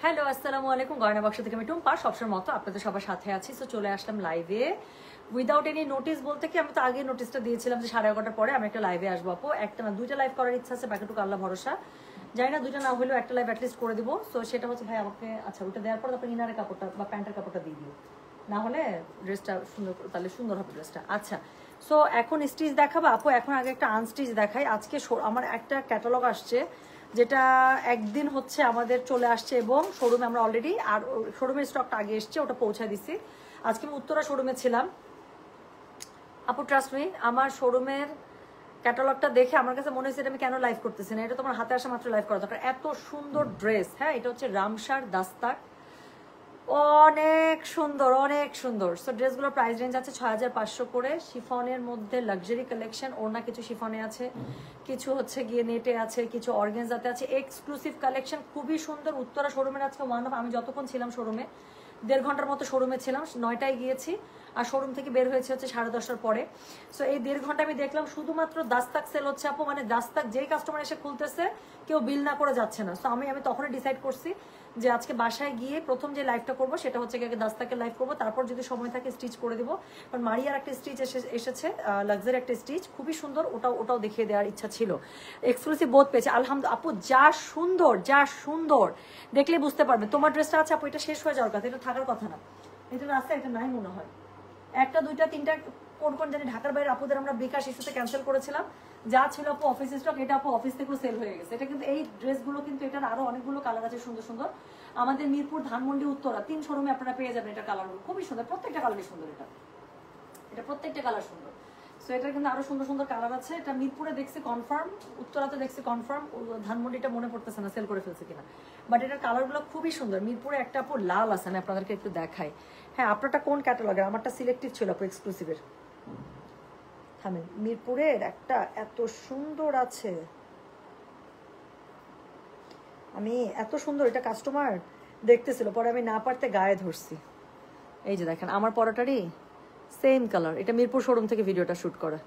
Hello, আসসালামু আলাইকুম। গয়না বাক্স থেকে আমি টুম্পা সবসময় মতো আপনাদের সবার সাথে আছি। সো চলে আসলাম লাইভে উইদাউট এনি নোটিস। বলতে কি, আমি তো আগে নোটিসটা দিয়েছিলাম যে 11:30টার পরে আমি একটা লাইভে আসবো। আপু একটা না দুইটা লাইভ করার ইচ্ছা আছে, বাকিটুকু আল্লাহ ভরসা। জানি না দুইটা না হলেও একটা লাইভ অ্যাটলিস্ট করে দিব। সো সেটা হচ্ছে ভাই আমাকে, আচ্ছা ওটা দেওয়ার পর তারপরে ইনারের কাপড়টা বা প্যান্টের কাপড়টা দিয়ে দিও, না হলে ড্রেসটা সুন্দর, তাহলে সুন্দর হবে ড্রেসটা। আচ্ছা, সো এখন স্টিচ দেখাবো আপু। এখন আগে একটা আনস্টিচ দেখাই। আজকে আমার একটা ক্যাটালগ আসছে, যেটা একদিন হচ্ছে আমাদের চলে আসছে এবং শোরুমে আমরা অলরেডি, আর শোরুমের স্টকটা আগে এসছে, ওটা পৌঁছায় দিছি। আজকে আমি উত্তরা শোরুমে ছিলাম আপু, ট্রাস্ট মি, আমার শোরুমের ক্যাটালগটা দেখে আমার কাছে মনে হয়েছে এটা আমি কেন লাইভ করতেছি না, এটা তোমার হাতে আসা মাত্র লাইভ করা দরকার। এত সুন্দর ড্রেস। হ্যাঁ, এটা হচ্ছে রামসার দাস্তাক, অনেক সুন্দর অনেক সুন্দর। সো ড্রেসগুলোর প্রাইস রেঞ্জ আছে 6500 করে। শিফনের মধ্যে লাক্সারি কালেকশন, ওনা কিছু শিফনে আছে, কিছু হচ্ছে গিয়ে নেটে আছে, কিছু অর্গানজাতে আছে, এক্সক্লুসিভ কালেকশন, খুবই সুন্দর। উত্তরা শোরুমের আজকে আমি যতক্ষণ ছিলাম শোরুমে 1.5 ঘন্টার মতো শোরুমে ছিলাম, 9টায় গিয়েছি আর শোরুম থেকে বের হয়েছে হচ্ছে 10:30টার পরে। সো এই 1.5 ঘন্টা আমি দেখলাম শুধুমাত্র দাস্তাক সেল হচ্ছে আপু, মানে দাস্তাক যেই কাস্টমার এসে খুলতেছে কেউ বিল না করে যাচ্ছে না। সো আমি তখনই ডিসাইড করছি যে আজকে বাসায় গিয়ে প্রথম যে লাইভটা করবো সেটা হচ্ছে গিয়ে দাস্তাকের লাইভ করবো, তারপর যদি সময় থাকে স্টিচ করে দিব। কারণ মারিয়ার একটা স্টিচ এসেছে, লাক্সারি একটা স্টিচ, খুবই সুন্দর, ওটাও দেখিয়ে দেওয়ার ইচ্ছা ছিল। এক্সক্লুসিভ বোধ পেয়েছে আলহামদুলিল্লাহ আপু, যা সুন্দর দেখলে বুঝতে পারবে। তোমার ড্রেসটা আছে আপু, এটা শেষ হয়ে যাওয়ার কথা, এটা থাকার কথা না। এটা আছে, এটা নাই মনে হয়, একটা দুইটা তিনটা কোন জানি ঢাকার বাইরে আপুদের আমরা বিকাশ ইস্যুতে ক্যান্সেল করেছিলাম, যা ছিল আপু অফিস স্টক, এটা আপু অফিস থেকেও সেল হয়ে গেছে। এটা কিন্তু এই ড্রেসগুলো কিন্তু এটার আরো অনেকগুলো কালার আছে সুন্দর সুন্দর। আমাদের মিরপুর, ধানমন্ডি, উত্তরা 3 শোরুমে আপনারা পেয়ে যাবেন এটা কালারগুলো, খুবই সুন্দর, প্রত্যেকটা কালারই সুন্দর। এটা প্রত্যেকটা কালার সুন্দর। সো এটার কিন্তু আরো সুন্দর সুন্দর কালার আছে। এটা মিরপুরে দেখছি কনফার্ম, উত্তরাতে দেখছি কনফার্ম, ধানমন্ডিটা মনে পড়তেছে না সেল করে ফেলছে কিনা, বাট এটার কালারগুলো খুবই সুন্দর। মিরপুরে একটা আপু লাল আছে, না আপনাদেরকে একটু দেখাই। হ্যাঁ, আপনারটা কোন ক্যাটালগের? আমারটা সিলেক্টিভ ছিল আপু, এক্সক্লুসিভের। থামেন, মিরপুরের একটা এত সুন্দর আছে, আমি এত সুন্দর, এটা কাস্টমার দেখতেছিল, পরে আমি না পারতে গায়ে ধরছি। এই যে দেখেন আমার পরাটারই সেম কালার, এটা মিরপুর শোরুম থেকে ভিডিওটা শুট করা।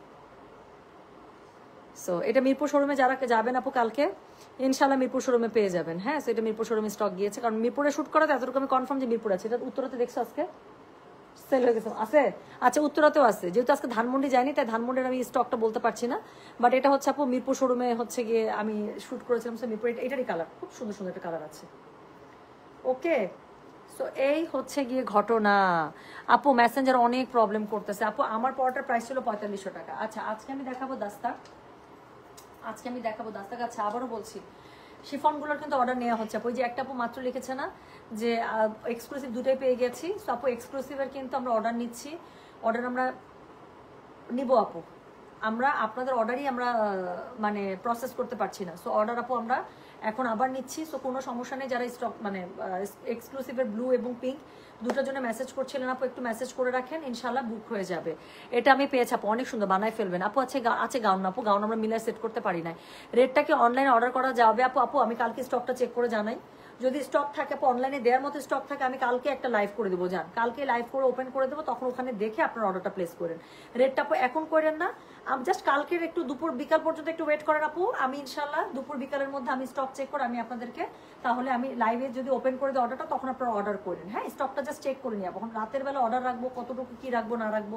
সো এটা মিরপুর শোরুমে যারা যাবেন আপু কালকে ইনশাল্লাহ মিরপুর শোরুমে পেয়ে যাবেন। হ্যাঁ, সো এটা মিরপুর শোরুমে স্টক গিয়েছে, কারণ মিরপুরে শুট করা তো এতটুকু আমি কনফার্ম যে মিরপুর আছে। এটা উত্তরাতে দেখছো আজকে সেল হয়ে গেছে আছে? আচ্ছা, উত্তরাতেও আছে, যেহেতু আজকে ধানমন্ডি যায়নি তাই ধানমন্ডির আমি স্টকটা বলতে পারছি না, বাট এটা হচ্ছে আপু মিরপুর শোরুমে হচ্ছে গিয়ে আমি শুট করেছিলাম। সো মিরপুর এটারই কালার খুব সুন্দর সুন্দর একটা কালার আছে। ওকে, সো এই হচ্ছে গিয়ে ঘটনা। আপু মেসেঞ্জার অনেক প্রবলেম করতেছে আপু, আমার পড়াটার প্রাইস ছিল 4500 টাকা। আচ্ছা, আজকে আমি দেখাবো দাস্তাক, আচ্ছা আবারও বলছি, শিফনগুলোর কিন্তু অর্ডার নেওয়া হচ্ছে আপু। ওই যে একটা আপু মাত্র লিখেছে না যে এক্সক্লুসিভ দুটোই পেয়ে গেছি। সো আপু এক্সক্লুসিভের কিন্তু আমরা অর্ডার নিচ্ছি, অর্ডার আমরা নিব আপু। আমরা আপনাদের অর্ডারই আমরা মানে প্রসেস করতে পারছি না। সো অর্ডার আপু আমরা এখন আবার নিচ্ছি। সো কোনো সমস্যা নেই, যারা স্টক মানে এক্সক্লুসিভের ব্লু এবং পিঙ্ক দুটোর জন্য মেসেজ করছিলেন আপু, একটু মেসেজ করে রাখেন, ইনশাল্লাহ বুক হয়ে যাবে। এটা আমি পেয়েছি আপু, অনেক সুন্দর, বানায় ফেলবেন আপু। আছে গাউন আপু, গাউন আমরা মিলায় সেট করতে পারি না। রেটটা কি অনলাইনে অর্ডার করা যাবে আপু? আপু আমি কালকে স্টকটা চেক করে জানাই, যদি স্টক থাকে আপু, অনলাইনে দেওয়ার মতো স্টক থাকে, আমি কালকে একটা লাইভ করে দেবো। যান, কালকে লাইভ করে ওপেন করে দেবো, তখন ওখানে দেখে আপনার অর্ডারটা প্লেস করেন। রেটটা আপু এখন করেন না, জাস্ট কালকের একটু দুপুর বিকাল পর্যন্ত একটু ওয়েট করেন আপু। আমি ইনশাল্লাহ দুপুর বিকালের মধ্যে আমি স্টক চেক করে আমি আপনাদেরকে, তাহলে আমি লাইভে যদি ওপেন করে দিই অর্ডারটা, তখন আপনারা অর্ডার করেন। হ্যাঁ, স্টকটা জাস্ট চেক করে নিয়ে এখন রাতের বেলা অর্ডার রাখবো, কতটুকু কি রাখবো না রাখবো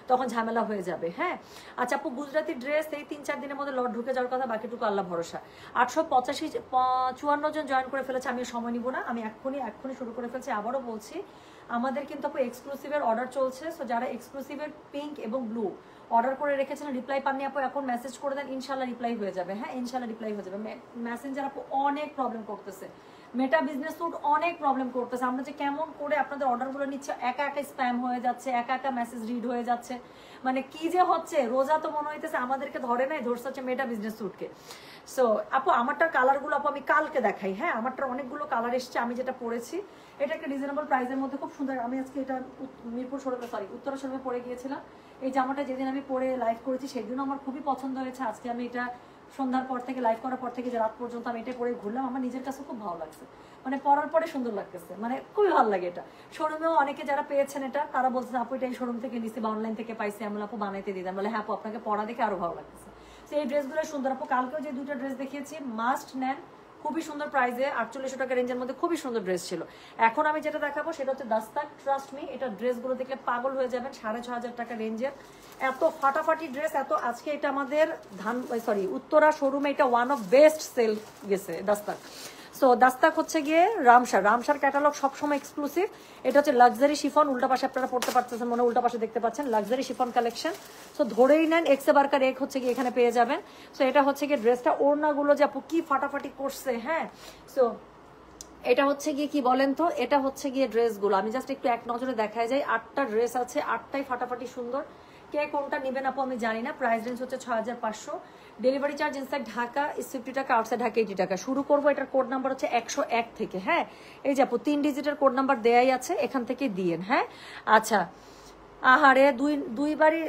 তখন ঝামেলা হয়ে যাবে। হ্যাঁ, আচ্ছা আপু, গুজরাটি ড্রেস এই 3-4 দিনের মধ্যে লট ঢুকে যাওয়ার কথা, বাকিটুকু আল্লাহ ভরসা। 854 জন জয়েন করে ফেলেছে, আমি সময় নিব না, আমি এক্ষুনি শুরু করে ফেলছি। আবারও বলছি, আমাদের কিন্তু আপু এক্সক্লুসিভের অর্ডার চলছে। সো যারা এক্সক্লুসিভের পিঙ্ক এবং ব্লু অর্ডার করে রেখেছেন, রিপ্লাই পাননি আপু, এখন মেসেজ করে দেন, ইনশাল্লাহ রিপ্লাই হয়ে যাবে। হ্যাঁ, ইনশাল্লাহ রিপ্লাই হয়ে যাবে। মেসেঞ্জার আপু অনেক প্রবলেম করতেছে, মেটা বিজনেস স্যুট অনেক প্রবলেম করতেছে। আমরা যে কেমন করে আপনাদের অর্ডারগুলো নিচ্ছে, একা স্প্যাম হয়ে যাচ্ছে, একা মেসেজ রিড হয়ে যাচ্ছে, মানে কি যে হচ্ছে। রোজা তো মনে হইতেছে আমাদেরকে ধরে নাই, ধরছে হচ্ছে মেটা বিজনেস স্যুটকে। সো আপু আমারটার কালারগুলো আপু আমি কালকে দেখাই। হ্যাঁ, আমারটার অনেকগুলো কালার এসছে, আমি যেটা পরেছি এটা একটা রিজনেবল প্রাইসের মধ্যে খুব সুন্দর। আমি আজকে এটা মিরপুর শোরুমে উত্তরা শোরুমে পরে গিয়েছিলাম। এই জামাটা যেদিন আমি পরে লাইভ করেছি সেদিনও আমার খুবই পছন্দ হয়েছে। আজকে আমি এটা সন্ধ্যার পর থেকে লাইভ করার পর থেকে যে রাত পর্যন্ত আমি এটা পরে ঘুরলাম, আমার নিজের কাছে খুব ভালো লাগছে, মানে পরার পরে সুন্দর লাগতেছে, মানে খুবই ভালো লাগে এটা। শোরুমেও অনেকে যারা পেয়েছেন এটা, তারা বলছেন আপু এটা এই শোরুম থেকে নিচ্ছি বা অনলাইন থেকে পাইছি, আমি আপু বানাইতে দিতাম, বলে হ্যাঁ আপু আপনাকে পরা দেখে আরো ভালো লাগতেছে। তো এই ড্রেসগুলো সুন্দর আপু। কালকেও যে দুটো ড্রেস দেখিয়েছি মাস্ট নেন, খুবই সুন্দর প্রাইসে 4800 টাকা রেঞ্জের মধ্যে খুবই সুন্দর ড্রেস ছিল। এখন আমি যেটা দেখাবো সেটা হচ্ছে দাস্তাক, ট্রাস্ট মি, এটা ড্রেসগুলো দেখলে পাগল হয়ে যাবেন। 6500 টাকা রেঞ্জের এত ফাটাফাটি ড্রেস, এত আজকে এটা আমাদের উত্তরা শোরুমে এটা ওয়ান অফ বেস্ট সেল গেছে দাস্তাক। সো দাস্তাক হচ্ছে গিয়ে রামসার ক্যাটালগ সবসময় এক্সক্লুসিভ। এটা হচ্ছে লাক্সারি শিফন, উল্টা পাশে আপনারা পড়তে পারতেছেন, মনে উল্টা পাশে দেখতে পাচ্ছেন লাক্সারি শিফন কালেকশন। সো ধরেই নেন এক্সে বারকার এক হচ্ছে গিয়ে এখানে পেয়ে যাবেন। সো এটা হচ্ছে গিয়ে ড্রেসটা, ওড়নাগুলো যে আপু কি ফাটাফাটি করছে, হ্যাঁ। সো এটা হচ্ছে গিয়ে কি বলেন তো, এটা হচ্ছে গিয়ে ড্রেসগুলো আমি জাস্ট একটু এক নজরে দেখায় যাই। 8টা ড্রেস আছে, 8টাই ফাটাফাটি সুন্দর। কে কোনটা নেবেন আপু আমি জানি না। প্রাইস রেঞ্জ হচ্ছে 6500। ডেলিভারি চার্জ ইনসাইড ঢাকা ইস 50 টাকা, আউটসাইড ঢাকা 80 টাকা। শুরু করবো, এটার কোড নাম্বার হচ্ছে 101 থেকে, হ্যাঁ। এই যে আপু 3 ডিজিটের কোড নাম্বার দেয়াই আছে, এখান থেকে দিয়েন, হ্যাঁ। আচ্ছা, আহারে দুইবারই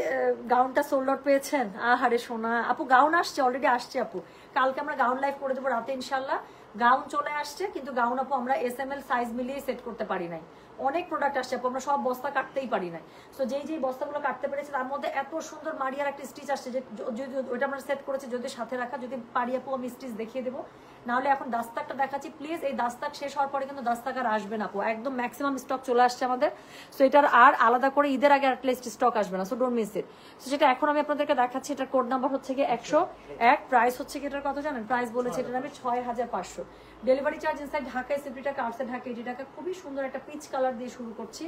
গাউনটা সোল্ড আউট পেয়েছেন, আহারে সোনা। আপু গাউন আসছে, অলরেডি আসছে আপু। কালকে আমরা গাউন লাইভ করে দেবো রাতে ইনশাল্লাহ। গাউন চলে আসছে, কিন্তু গাউন আপু আমরা SML সাইজ মিলিয়ে সেট করতে পারি নাই। অনেক প্রোডাক্ট আসছে আপু, আমরা সব বস্তা কাটতেই পারি নাই। সো যেই বস্তাগুলো কাটতে পেরেছি তার মধ্যে এত সুন্দর মারিয়ার একটা স্টিচ আসছে, যে যদি ওইটা আমরা সেট করেছি, যদি সাথে রাখা, যদি পারি আপু আমি স্টিচ দেখিয়ে দেবো। নাহলে এখন দাস্তাকটা দেখাচ্ছি প্লিজ। এই দাস্তাক শেষ হওয়ার পরে কিন্তু দাস্তাক আর আসবে না আপু, একদম ম্যাক্সিমাম স্টক চলে আসছে আমাদের। সো এটার আর আলাদা করে ঈদের আগে অ্যাটলিস্ট স্টক আসবে না, so don't miss it. So সেটা এখন আমি আপনাদেরকে দেখাচ্ছি। এটার কোড নাম্বার হচ্ছে গিয়ে 101। প্রাইস হচ্ছে কি এটার কত জানেন? প্রাইস বলেছে এটার আমি 6500। ডেলিভারি চার্জ ইনসাইড ঢাকায় 50 টাকা, আউটসাইড ঢাকা 80 টাকা। খুবই সুন্দর একটা পিচ কালার দিয়ে শুরু করছি।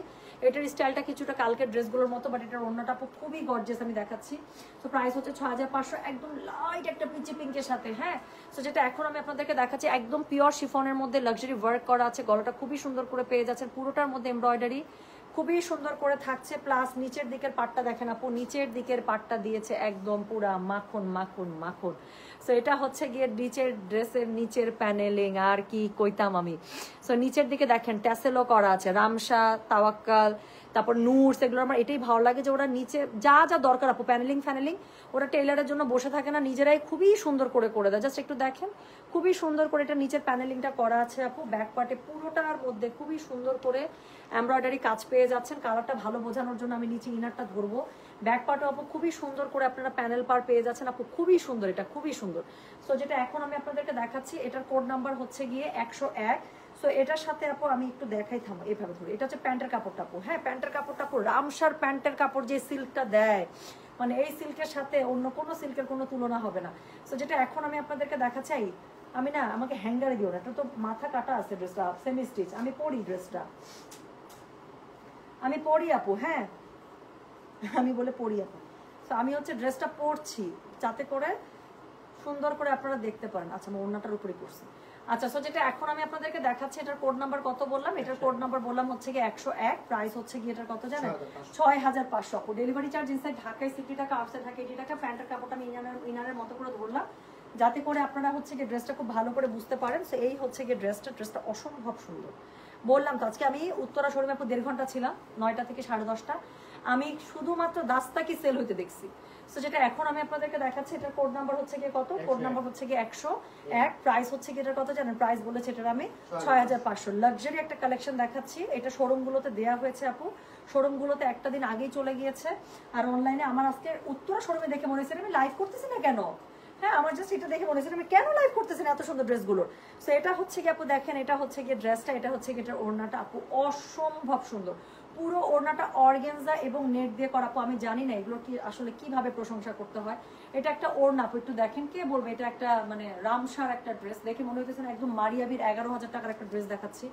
এটার স্টাইলটা কিছুটা কালকের ড্রেসগুলোর মতো, বাট এটার অন্যটা আপু খুবই গর্জিয়াস, আমি দেখাচ্ছি। তো প্রাইস হচ্ছে 6500, একদম লাইট একটা পিচি পিঙ্কের সাথে, হ্যাঁ। সো যেটা এখন আমি আপনাদেরকে দেখাচ্ছি একদম পিওর শিফনের মধ্যে লাক্সারি ওয়ার্ক করা আছে। গলাটা খুবই সুন্দর করে পেয়ে যাচ্ছেন, পুরোটার মধ্যে এমব্রয়ডারি খুবই সুন্দর করে থাকছে। প্লাস নিচের দিকের পাটটা দেখেন আপু, নিচের দিকের পাটটা দিয়েছে একদম পুরা মাখন মাখন মাখন। সো এটা হচ্ছে গিয়ে নিচের ড্রেসের নিচের প্যানেলিং, আর কি কইতাম আমি। সো নিচের দিকে দেখেন ট্যাসেলও করা আছে, রামসা, তাওয়াক্কাল, তারপর নূরস, এগুলো আমার এটাই ভালো লাগে যে ওরা নিচে যা যা দরকার আপু প্যানেলিং ওরা টেইলারের জন্য বসে থাকে না, নিজেরাই খুবই সুন্দর করে দেয়। জাস্ট একটু দেখেন খুবই সুন্দর করে এটা নিচের প্যানেলিংটা করা আছে আপু। ব্যাক পার্টে পুরোটার মধ্যে খুবই সুন্দর করে এমব্রয়ডারি কাজ পেয়ে যাচ্ছেন। কালারটা ভালো বোঝানোর জন্য আমি নিচে ইনারটা ধরবো। ব্যাক পার্টও আপু খুবই সুন্দর করে আপনারা প্যানেল পার পেয়ে যাচ্ছেন আপু, খুবই সুন্দর, এটা খুবই সুন্দর। সো যেটা এখন আমি আপনাদেরকে দেখাচ্ছি এটার কোড নাম্বার হচ্ছে গিয়ে 101। সো এটার সাথে আপু আমি একটু দেখাই, থামো এভাবে ধরে। এটা হচ্ছে প্যান্টের কাপড়টা আপু, হ্যাঁ প্যান্টের কাপড়টা আপু রামসার প্যান্টের কাপড় যে সিল্কটা দেয়, মানে এই সিল্কের সাথে অন্য কোনো সিল্কের কোনো তুলনা হবে না। সো যেটা এখন আমি আপনাদেরকে দেখাচ্ছি, আমি না আমাকে হ্যাঙ্গারে দিও না, এটা তো মাথা কাটা আছে ড্রেসটা, সেমি স্টিচ। আমি পরি ড্রেসটা, আমি পরি আপু, হ্যাঁ আমি বলে পরি আপু। তো আমি হচ্ছে ড্রেসটা পরছি যাতে করে সুন্দর করে আপনারা দেখতে পারেন। আচ্ছা আমি ওড়নাটার উপরে করছি। আচ্ছা সো যেটা এখন আমি আপনাদেরকে দেখাচ্ছি, এটার কোড নাম্বার কত বললাম? এটার কোড নাম্বার বললাম হচ্ছে গিয়ে 101। প্রাইস হচ্ছে গিয়ে এটার কত জানেন? 6500। ডেলিভারি চার্জ ইনসাইড ঢাকায় 60 টাকা, আউটসাইড ঢাকা 80 টাকা। প্যান্টের কাপড়টা আমি ইনারের মতো করে ধরলাম যাতে করে আপনারা হচ্ছে গিয়ে ড্রেসটা খুব ভালো করে বুঝতে পারেন। সো এই হচ্ছে গিয়ে ড্রেসটা অসম্ভব সুন্দর। বললাম তো আজকে আমি উত্তরা শোরুমে 1.5 ঘন্টা ছিলাম, 9টা থেকে 10:30টা। আমি শুধুমাত্র দাস্তাকি সেল হইতে দেখছি। সো যেটা এখন আমি আপনাদেরকে দেখাচ্ছি, এটার কোড নাম্বার হচ্ছে গিয়ে কত? কোড নাম্বার হচ্ছে গিয়ে 101। প্রাইস হচ্ছে গিয়ে এটার কত জানেন? প্রাইস বলেছে এটার আমি 6500। লাক্সারি একটা কালেকশন দেখাচ্ছি, এটা শোরুমগুলোতে দেয়া হয়েছে আপু। শোরুমগুলোতে একটা দিন আগেই চলে গিয়েছে, আর অনলাইনে আমার আজকে উত্তরা শোরুমে দেখে মনে হয়েছে আমি লাইভ করতেছি না কেন। হ্যাঁ আমার জাস্ট এটা দেখে মনে হচ্ছে আমি কেন লাইভ করতেছি না এত সুন্দর ড্রেসগুলো। সো এটা হচ্ছে গিয়ে আপু দেখেন, এটা হচ্ছে গিয়ে ড্রেসটা, এটা হচ্ছে গিয়ে এটার ওড়নাটা আপু অসম্ভব সুন্দর। পুরো ওড়নাটা অর্গানজা এবং নেট দিয়ে করা আপু। আমি জানি না এগুলো কি আসলে কিভাবে প্রশংসা করতে হয়। এটা একটা ওড়না আপু, একটু দেখেন, কে বলবে এটা একটা মানে রামসার একটা ড্রেস। দেখে মনে হইতেছে না একদম মারিয়াবির 11,000 টাকার একটা ড্রেস দেখাচ্ছি।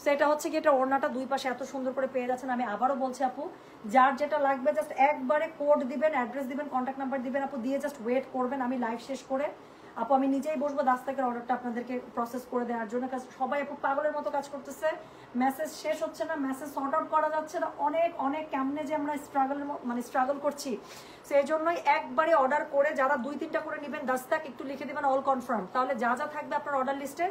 সো এটা হচ্ছে কি, এটা ওড়নাটা দুই পাশে এত সুন্দর করে পেয়ে যাচ্ছেন। আমি আবারও বলছি আপু, যার যেটা লাগবে জাস্ট একবারে কোড দিবেন, অ্যাড্রেস দিবেন, কন্ট্যাক্ট নাম্বার দিবেন আপু, দিয়ে জাস্ট ওয়েট করবেন। আমি লাইভ শেষ করে আপু আমি নিজেই বসবো দাস্তাকের অর্ডারটা আপনাদেরকে প্রসেস করে দেওয়ার জন্য। কাজ সবাই আপু পাগলের মতো কাজ করতেছে, মেসেজ শেষ হচ্ছে না, মেসেজ সর্ট আউট করা যাচ্ছে না। অনেক কেমনে যে আমরা স্ট্রাগল করছি। সেই জন্যই একবারে অর্ডার করে যারা 2-3টা করে নেবেন দাস্তাক একটু লিখে দিবেন অল কনফার্ম, তাহলে যা যা থাকবে আপনার অর্ডার লিস্টে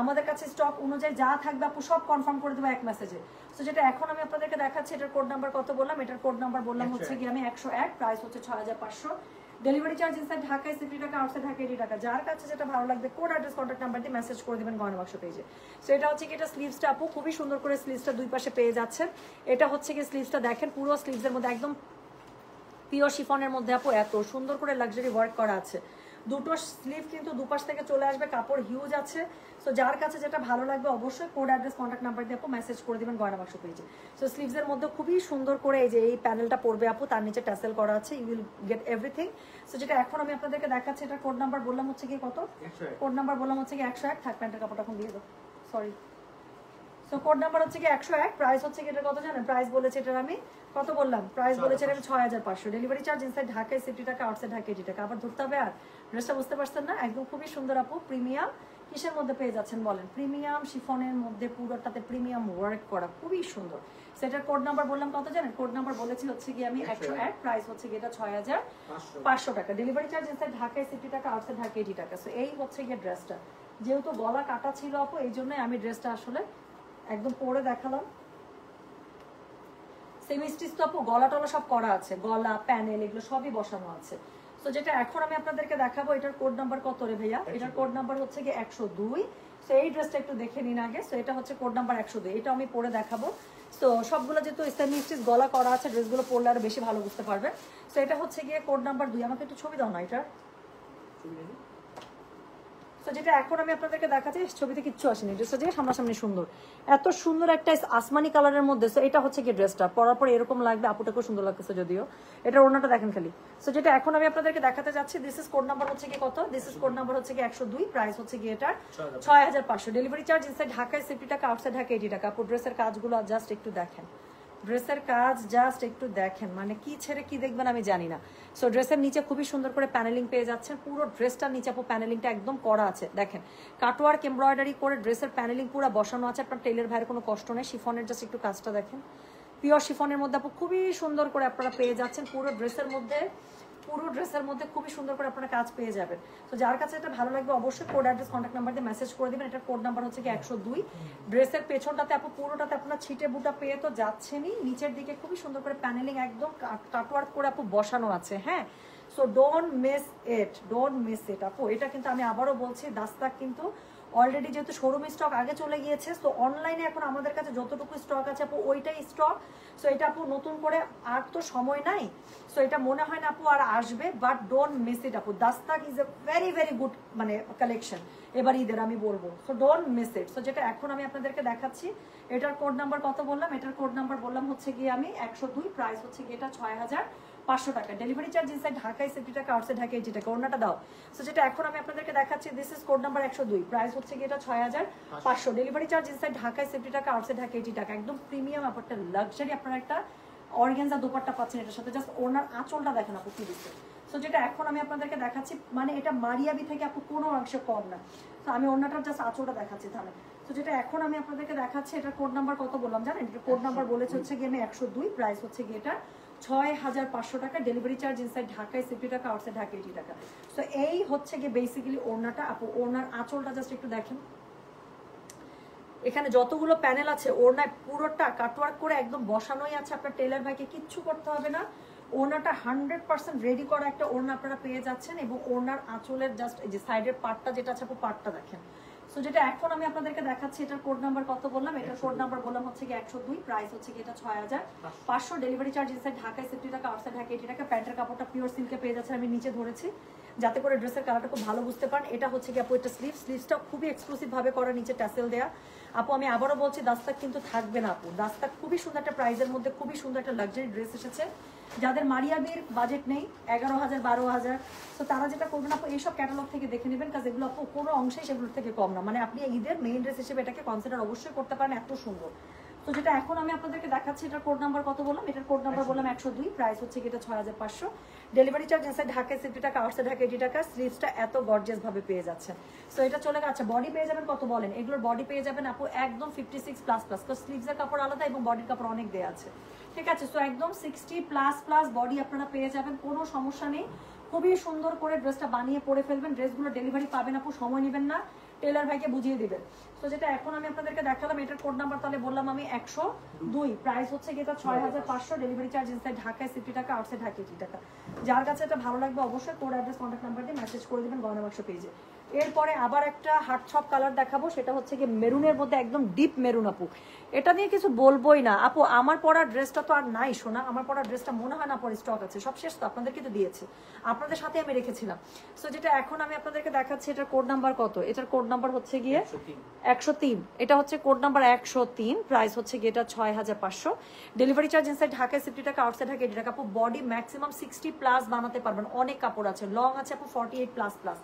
আমাদের কাছে স্টক অনুযায়ী যা থাকবে আপু সব কনফার্ম করে দেবো এক মেসেজে। তো যেটা এখন আমি আপনাদেরকে দেখাচ্ছি, এটার কোড নাম্বার কত বললাম? এটার কোড নাম্বার বললাম হচ্ছে কি আমি 101। প্রাইস হচ্ছে 6500। ডেলিভারি চার্জ ইনসাইড ঢাকায় 60 টাকা, আউটসাইড ঢাকা 80 টাকা। যার কাছে যেটা ভালো লাগবে কোড, অ্যাড্রেস, কন্ট্যাক্ট নাম্বার দিয়ে মেসেজ করে দিবেন গয়না বাক্স পেজে। সো এটা হচ্ছে কি, এটা স্লিভসটা আপু খুবই সুন্দর করে স্লিভসটা দুই পাশে পেয়ে যাচ্ছেন। এটা হচ্ছে কি স্লিভসটা দেখেন, পুরো স্লিভসের মধ্যে একদম পিওর শিফনের মধ্যে আপু এত সুন্দর করে লাক্সারি ওয়ার্ক করা আছে। দুটো স্লিভ কিন্তু দুপাশ থেকে চলে আসবে, কাপড় হিউজ আছে। সো যার কাছে যেটা ভালো লাগবে অবশ্যই কোড অ্যাড্রেস কন্ট্যাক্ট নাম্বার দিয়ে আপু মেসেজ করে দিবেন গয়না বাক্স পেজে। সো স্লিভসের মধ্যে খুবই সুন্দর করে এই যে এই প্যানেলটা পড়বে আপু, তার নিচে ট্যাসেল করা আছে, you will get everything. So যেটা এখন আমি আপনাদেরকে দেখাচ্ছি, এটা কোড নাম্বার বললাম হচ্ছে কি কত, কোড নাম্বার বললাম হচ্ছে কি 101। থাক প্যান্টের কাপড়টা এখন দিয়ে দাও, সরি। সো কোড নাম্বার হচ্ছে কি 101, প্রাইস হচ্ছে কি এটা কত জানেন, প্রাইস বলেছে এটার আমি কত বললাম, প্রাইস বলেছে আমি 6500। ডেলিভারি চার্জ ইনসাইড ঢাকায় 60 টাকা, আউটসাইড ঢাকা 80 টাকা। আবার ধরতে হবে আর ড্রেসটা বুঝতে পারছেন না, একদম খুবই সুন্দর আপু, প্রিমিয়াম কিসের মধ্যে পেয়ে যাচ্ছেন বলেন, প্রিমিয়াম শিফনের মধ্যে পুরোটাতে প্রিমিয়াম ওয়ার্ক করা, খুবই সুন্দর। সেটার কোড নাম্বার বললাম কত জানেন, কোড নাম্বার বলেছি হচ্ছে কি আমি 101, প্রাইস হচ্ছে কি এটা 6500 টাকা। ডেলিভারি চার্জ ইনসাইড ঢাকায় 60 টাকা, আউটসাইড ঢাকা 80 টাকা। সো এই হচ্ছে গিয়ে ড্রেসটা, যেহেতু গলা কাটা ছিল আপু এই জন্যই আমি ড্রেসটা আসলে একদম পরে দেখালাম। সেমি স্টিচ তো আপু গলা টলা সব করা আছে, গলা প্যানেল এগুলো সবই বসানো আছে। তো যেটা এখন আমি আপনাদেরকে দেখাবো, এটার কোড নাম্বার কত রে ভাইয়া, এটার কোড নাম্বার হচ্ছে কি 102। সো এই ড্রেসটা একটু দেখে নিন আগে। সো এটা হচ্ছে কোড নাম্বার 102, এটা আমি পরে দেখাবো। সো সবগুলো যেহেতু সেমি স্টিচ গলা করা আছে, ড্রেসগুলো পরলে আরো বেশি ভালো বুঝতে পারবে। সো এটা হচ্ছে গিয়ে কোড নাম্বার 2। আমাকে একটু ছবি দাও না এটার। তো যেটা এখন আমি আপনাদেরকে দেখাচ্ছি, ছবিতে কিচ্ছু আসেনি, ড্রেসটা যে সামনাসামনি সুন্দর, এত সুন্দর একটা আসমানি কালারের মধ্যে। সো এটা হচ্ছে কি ড্রেসটা পরার পর এরকম লাগবে, আপুটাকেও সুন্দর লাগতেছে যদিও। এটা ওড়নাটা দেখেন খালি। সো যেটা এখন আমি আপনাদেরকে দেখাতে যাচ্ছি, দিস ইজ কোড নাম্বার হচ্ছে কি কত, দিস ইজ কোড নাম্বার হচ্ছে কি 102, প্রাইস হচ্ছে কি এটা 6500। ডেলিভারি চার্জ ইনসাইড ঢাকায় 60 টাকা, আউটসাইড ঢাকা 80 টাকা। আপু ড্রেসের কাজগুলো জাস্ট একটু দেখেন, ড্রেসের কাজ জাস্ট একটু দেখেন, মানে কি ছেড়ে কি দেখবেন আমি জানি না। সো ড্রেসের নিচে খুবই সুন্দর করে প্যানেলিং পেয়ে যাচ্ছেন, পুরো ড্রেসটার নিচে আপু প্যানেলিংটা একদম করা আছে, দেখেন কাটওয়ার্ক এমব্রয়ডারি করে ড্রেসের প্যানেলিং পুরো বসানো আছে। আপনার টেইলার ভাইয়ের কোনো কষ্ট নেই। শিফনের জাস্ট একটু কাজটা দেখেন, পিওর শিফনের মধ্যে আপু খুবই সুন্দর করে আপনারা পেয়ে যাচ্ছেন, পুরো ড্রেসের মধ্যে খুবই সুন্দর করে আপনারা কাজ পেয়ে যাবেন। তো যার কাছে এটা ভালো লাগবে অবশ্যই কোড অ্যাড্রেস কন্ট্যাক্ট নাম্বার দিয়ে মেসেজ করে দিবেন। এটার কোড নাম্বার হচ্ছে কি 102। ড্রেসের পেছনটাতে আপু পুরোটাতে আপনারা ছিটে বুটা পেয়ে তো যাচ্ছেনই, নিচের দিকে খুবই সুন্দর করে প্যানেলিং একদম কাটওয়ার্ক করে আপু বসানো আছে। হ্যাঁ, সো ডোন্ট মিস ইট আপু। এটা কিন্তু আমি আবারও বলছি, দাস্তাক কিন্তু অলরেডি যেহেতু শোরুম স্টক আগে চলে গিয়েছে, তো অনলাইনে এখন আমাদের কাছে যতটুকু স্টক আছে আপু ওইটাই স্টক। সো এটা আপু নতুন করে আর তো সময় নাই, সো এটা মনে হয় না আপু আর আসবে, বাট ডোন্ট মিস ইট আপু। Dastak is a very very good মানে কালেকশন এবার ঈদের আমি বলবো। So don't miss it. So যেটা এখন আমি আপনাদেরকে দেখাচ্ছি, এটার কোড নাম্বার কত বললাম, এটার কোড নাম্বার বললাম হচ্ছে গিয়ে আমি 102, প্রাইস হচ্ছে গিয়ে এটা 6500 টাকা। ডেলিভারি চার্জ ইনসাইড ঢাকায় 60 টাকা, আউটসাইড ঢাকায় 80 টাকা। ওড়নাটা দাও। সো যেটা এখন আমি আপনাদেরকে দেখাচ্ছি, this is code number 102, price হচ্ছে গিয়ে এটা 6500। ডেলিভারি চার্জ ইনসাইড ঢাকায় 60 টাকা, আউটসাইড ঢাকায় 80 টাকা। একদম প্রিমিয়াম আপনারটা লাক্সারি, আপনারা একটা অর্গানজা দোপাট্টা পাচ্ছেন এটার সাথে। জাস্ট ওড়নার আঁচলটা দেখেন আপু কি দিচ্ছে। সো যেটা এখন আমি আপনাদেরকে দেখাচ্ছি, মানে এটা মারিয়াবি থেকে আপু কোনো অংশে কম না। তো আমি ওড়নাটার জাস্ট আঁচলটা দেখাচ্ছি তাহলে। তো যেটা এখন আমি আপনাদেরকে দেখাচ্ছি, এটা কোড নাম্বার কত বললাম জানেন, এটা কোড নাম্বার বলেছে হচ্ছে গিয়ে আমি 102, প্রাইস হচ্ছে গিয়ে এটা 6500 টাকা। ডেলিভারি চার্জ ইনসাইড ঢাকায় 60 টাকা, আউটসাইড ঢাকা 80 টাকা। সো এই হচ্ছে গিয়ে বেসিক্যালি ওড়নাটা আপু। ওড়নার আঁচলটা জাস্ট একটু দেখেন, এখানে যতগুলো প্যানেল আছে ওড়নায় পুরোটা কাটওয়ার্ক করে একদম বসানোই আছে। আপনার টেলার ভাইকে কিচ্ছু করতে হবে না, ওড়নাটা 100% রেডি করা একটা ওড়না আপনারা পেয়ে যাচ্ছেন। এবং ওড়নার আঁচলের জাস্ট এই যে সাইডের পার্টটা যেটা আছে আপু, পার্টটা দেখেন। সো যেটা এখন আমি আপনাদেরকে দেখাচ্ছি, এটার কোড নাম্বার কত বললাম, এটার কোড নাম্বার বললাম হচ্ছে কি 102, প্রাইস হচ্ছে কি এটা 6500। ডেলিভারি চার্জ ইনসাইড ঢাকায় 60 টাকা, আউটসাইড ঢাকা 80 টাকা। প্যান্টের কাপড়টা পিওর সিল্কে পেয়ে যাচ্ছেন, আমি নিচে ধরেছি যাতে করে ড্রেসের কালারটা খুব ভালো বুঝতে পারেন। এটা হচ্ছে কি আপু, এটা স্লিভসটা খুবই এক্সক্লুসিভ ভাবে করা, নিচে ট্যাসেল দেয়া। আপু আমি আবারও বলছি, দাস্তাক কিন্তু থাকবে না আপু। দাস্তাক খুবই সুন্দর একটা প্রাইজের মধ্যে খুবই সুন্দর একটা লাক্সারি ড্রেস এসেছে। যাদের মারিয়াবির বাজেট নেই 11,000 12,000, তো তারা যেটা করবেন আপু, এইসব ক্যাটালগ থেকে দেখে নেবেন, কাজ এগুলো আপু কোনো অংশেই সেগুলোর থেকে কম না। মানে আপনি ঈদের মেইন ড্রেস হিসেবে এটাকে কনসিডার অবশ্যই করতে পারেন, এত সুন্দর। তো যেটা এখন আমি আপনাদেরকে দেখাচ্ছি, এটার কোড নাম্বার কত বললাম, এটার কোড নাম্বার বললাম 102, প্রাইস হচ্ছে এটা 6500। ডেলিভারি চার্জ ইনসাইড ঢাকায় 60 টাকা, আউটসাইড ঢাকা 80 টাকা। স্লিভসটা এত গর্জিয়াস ভাবে পেয়ে যাচ্ছেন। সো এটা চলে গেছে। বডি পেয়ে যাবেন কত বলেন, এগুলোর বডি পেয়ে যাবেন আপু একদম 56++, তো স্লিভসের কাপড় আলাদা এবং বডির কাপড় অনেক দেয়া আছে, ঠিক আছে। সো একদম 60++ বডি আপনারা পেয়ে যাবেন, কোনো সমস্যা নেই। খুবই সুন্দর করে ড্রেসটা বানিয়ে পরে ফেলবেন। ড্রেসগুলো ডেলিভারি পাবেন আপু, সময় নেবেন না, টেলার ভাইকে বুঝিয়ে দিবেন। তো যেটা এখন আমি আপনাদেরকে দেখালাম, এটার কোড নাম্বার তাহলে বললাম আমি 102, প্রাইস হচ্ছে এটা 6500। ডেলিভারি চার্জ ইনসাইড ঢাকায় 60 টাকা, আউটসাইড ঢাকা 80 টাকা। যার কাছে এটা ভালো লাগবে অবশ্যই কোড অ্যাড্রেস কন্ট্যাক্ট নাম্বার দিয়ে মেসেজ করে দিবেন গয়না বাক্স পেজে। এরপরে আবার একটা হার্ট ছপ কালার দেখাবো, সেটা হচ্ছে কি মেরুনের মধ্যে একদম ডিপ মেরুন আপু। এটা নিয়ে কিছু বলবোই না আপু, আমার পরা ড্রেসটা তো আর নাই শোনা, আমার পরা ড্রেসটা মনে হয় না পরে স্টক আছে, সব শেষ তো, আপনাদেরকে তো দিয়েছে, আপনাদের সাথে আমি রেখেছিলাম। সো যেটা এখন আমি আপনাদেরকে দেখাচ্ছি, এটার কোড নাম্বার কত, এটার কোড নাম্বার হচ্ছে গিয়ে 103, এটা হচ্ছে কোড নাম্বার 103, প্রাইস হচ্ছে গিয়ে এটা 6500, ডেলিভারি চার্জ ইনসাইড ঢাকায় 60 টাকা, আউটসাইড ঢাকা 80 টাকা। আপু বডি ম্যাক্সিমাম 60 প্লাস বানাতে পারবেন, অনেক কাপড় আছে, লং আছে আপু 48 প্লাস প্লাস,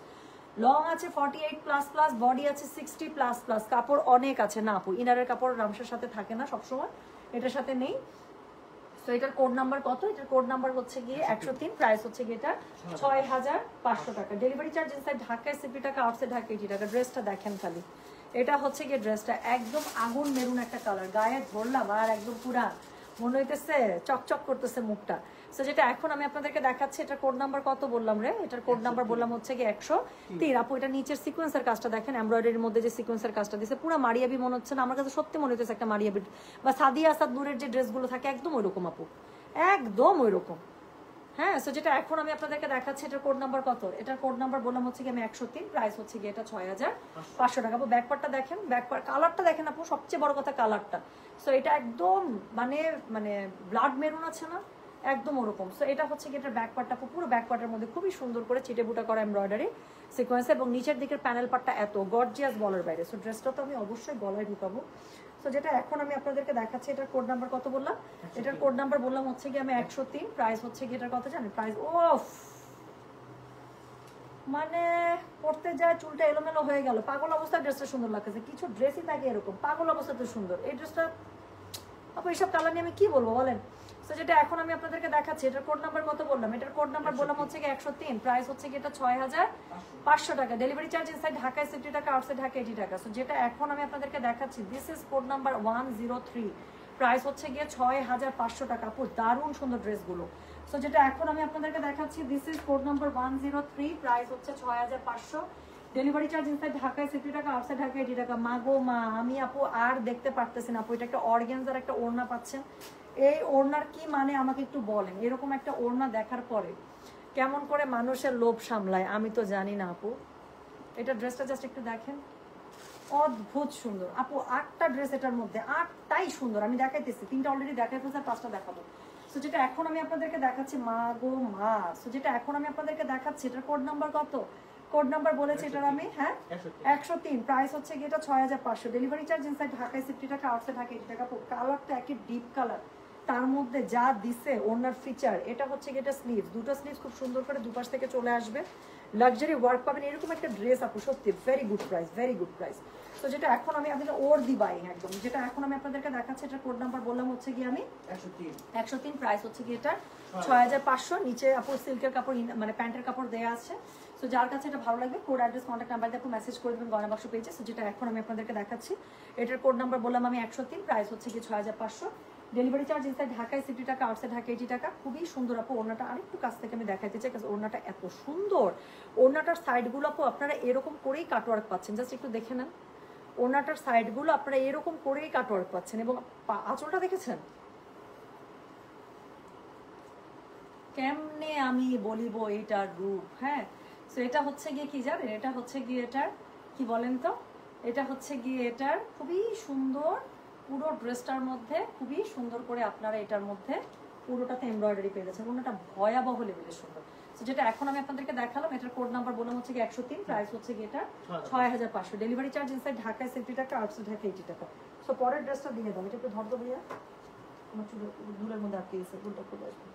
লং আছে 48 প্লাস প্লাস, বডি আছে 60 প্লাস প্লাস, কাপড় অনেক আছে না আপু, ইনারের কাপড় রামসার সাথে থাকে না সবসময়, এটার সাথে নেই। তো এটার কোড নাম্বার কত, এটার কোড নাম্বার হচ্ছে গিয়ে 103, প্রাইস হচ্ছে গিয়ে এটা 6500 টাকা, ডেলিভারি চার্জ ইনসাইড ঢাকায় 60 টাকা, আউটসাইড ঢাকা 80 টাকা। ড্রেসটা দেখেন খালি, এটা হচ্ছে গিয়ে ড্রেসটা একদম আগুন মেরুন একটা কালার, গায়ে ধরলাম আর একদম পুরা মনে হইতেছে চকচক করতেছে মুখটা। সো যেটা এখন আমি আপনাদেরকে দেখাচ্ছি, এটার কোড নাম্বার কত বললাম রে, এটার কোড নাম্বার বললাম হচ্ছে গিয়ে 103। আপু এটা নিচের সিকোয়েন্সের কাজটা দেখেন, এমব্রয়ডারির মধ্যে যে সিকোয়েন্সের কাজটা দিয়েছে, পুরো মারিয়াবি মনে হচ্ছে না, আমার কাছে সত্যি মনে হচ্ছে একটা মারিয়াবি বা সাদিয়া আসাদ নূরের যে ড্রেসগুলো থাকে একদম ওইরকম আপু, একদম ওইরকম। হ্যাঁ, সো যেটা এখন আমি আপনাদেরকে দেখাচ্ছি, এটার কোড নাম্বার কত, এটার কোড নাম্বার বললাম হচ্ছে কি আমি 103, প্রাইস হচ্ছে গিয়ে এটা 6500 টাকা। আপু ব্যাকপার্টটা দেখেন, ব্যাকপার্ট কালারটা দেখেন আপু, সবচেয়ে বড় কথা কালারটা। সো এটা একদম মানে মানে ব্লাড মেরুন আছে না, একদম ওরকম। সো এটা হচ্ছে কি এটার ব্যাকপার্টটা আপু, পুরো ব্যাকপার্টের মধ্যে খুবই সুন্দর করে চিটে বুটা করা এমব্রয়ডারি সিকোয়েন্স, এবং নিচের দিকের প্যানেল পার্টটা এত গর্জিয়াস বলার বাইরে। সো ড্রেসটা তো আমি অবশ্যই গলায় ঢুকাবো। সো যেটা এখন আমি আপনাদেরকে দেখাচ্ছি, এটার কোড নাম্বার কত বললাম, এটার কোড নাম্বার বললাম হচ্ছে কি আমি 103, প্রাইস হচ্ছে কি এটার কত জানেন, প্রাইস ওফ মানে পড়তে যায় চুলটা এলোমেলো হয়ে গেল, পাগল অবস্থায় ড্রেসটা সুন্দর লাগতেছে, কিছু ড্রেসই থাকে এরকম পাগল অবস্থাতে সুন্দর, এই ড্রেসটা আপু এইসব কালার নিয়ে আমি কি বলবো বলেন। সো যেটা এখন আমি আপনাদেরকে দেখাচ্ছি, এটার কোড নাম্বার কত বললাম, এটার কোড নাম্বার বললাম হচ্ছে কি 103, প্রাইস হচ্ছে কি এটা 6500 টাকা, ডেলিভারি চার্জ ইনসাইড ঢাকায় 60 টাকা, আউটসাইড ঢাকা 80 টাকা। সো যেটা এখন আমি আপনাদেরকে দেখাচ্ছি, this is code number 103, price হচ্ছে গিয়ে 6500 টাকা। আপু দারুণ সুন্দর ড্রেসগুলো। সো যেটা এখন আমি আপনাদেরকে দেখাচ্ছি, this is code number 103, price হচ্ছে 6500, ডেলিভারি চার্জ ইনসাইড ঢাকায় 60 টাকা, আউটসাইড ঢাকা 80 টাকা। মা গো মা, আমি আপু আর দেখতে পারতেছি না আপু, এটা একটা অর্গানজার একটা ওড়না পাচ্ছেন, এই ওড়নার কি মানে আমাকে একটু বলেন, এরকম একটা ওড়না দেখার পরে কেমন করে মানুষের লোভ সামলায় আমি তো জানি না আপু। এটা ড্রেসটা জাস্ট একটু দেখেন, অদ্ভুত সুন্দর আপু, 8টা ড্রেস এটার মধ্যে, 8টাই সুন্দর, আমি দেখাইতেছি, 3টা অলরেডি দেখাই ফেলছি, 5টা দেখাবো। সো যেটা এখন আমি আপনাদেরকে দেখাচ্ছি, মা গো মা, সো যেটা এখন আমি আপনাদেরকে দেখাচ্ছি, এটার কোড নাম্বার কত, কোড নাম্বার বলেছি এটার আমি, হ্যাঁ 103, প্রাইস হচ্ছে কি এটা 6500, ডেলিভারি চার্জ ইনসাইড ঢাকায় 60 টাকা, আউটসাইড ঢাকা 80 টাকা। কালারটা একই ডিপ কালার, তার মধ্যে যা দিছে ওনার ফিচার, এটা হচ্ছে কি এটা স্লিভস, দুটো স্লিভস খুব সুন্দর করে দুপাশ থেকে চলে আসবে, লাক্সারি ওয়ার্ক পাবেন, এরকম একটা ড্রেস আপু সত্যি very good price, very good price. তো যেটা এখন আমি আপনাদের ওর দিবাই একদম, যেটা এখন আমি আপনাদেরকে দেখাচ্ছি, এটা কোড নাম্বার বললাম হচ্ছে কি আমি 103, প্রাইস হচ্ছে কি এটা 6500, নিচে আপু সিল্কের কাপড় মানে প্যান্টের কাপড় দেওয়া আছে। সো যার কাছে এটা ভালো লাগবে কোড অ্যাড্রেস কন্ট্যাক্ট নাম্বার দিয়ে আপনি মেসেজ করে দেবেন গয়না বাক্স পেজে। সো যেটা এখন আমি আপনাদেরকে দেখাচ্ছি, এটার কোড নাম্বার বললাম আমি 103, প্রাইস হচ্ছে কি 6500, ডেলিভারি চার্জ ইনসাইড ঢাকায় 60 টাকা, আউটসাইড ঢাকা 80 টাকা। খুবই সুন্দর আপু, ওড়নাটা আরেকটু কাছ থেকে আমি দেখাইতে চাই, কারণ ওড়নাটা এত সুন্দর, ওড়নাটার সাইডগুলো আপু আপনারা এরকম করেই কাটওয়ার্ক পাচ্ছেন, জাস্ট একটু দেখে নেন, ওড়নাটার সাইডগুলো আপনারা এরকম করেই কাটওয়ার্ক পাচ্ছেন, এবং আঁচলটা দেখেছেন কেমনে আমি বলিব এইটার রূপ। হ্যাঁ, তো এটা হচ্ছে গিয়ে কি জানেন, এটা হচ্ছে গিয়ে এটার কি বলেন তো, এটা হচ্ছে গিয়ে এটার খুবই সুন্দর, পুরো ড্রেসটার মধ্যে খুবই সুন্দর করে আপনারা এটার মধ্যে পুরোটাতে এমব্রয়ডারি পেয়ে যাচ্ছেন, ওনাটা ভয়াবহ লেভেলের সুন্দর। তো যেটা এখন আমি আপনাদেরকে দেখালাম, এটার কোড নাম্বার বললাম হচ্ছে কি 103, প্রাইস হচ্ছে কি এটা 6500, ডেলিভারি চার্জ ইনসাইড ঢাকায় 60 টাকা, আউটসাইড ঢাকা 80 টাকা। সো পরের ড্রেসটা দিয়ে দাও, এটা একটু ধরতো ভাইয়া, আমার চুলের মধ্যে আটকে গেছে, উল্টা করে আসবে।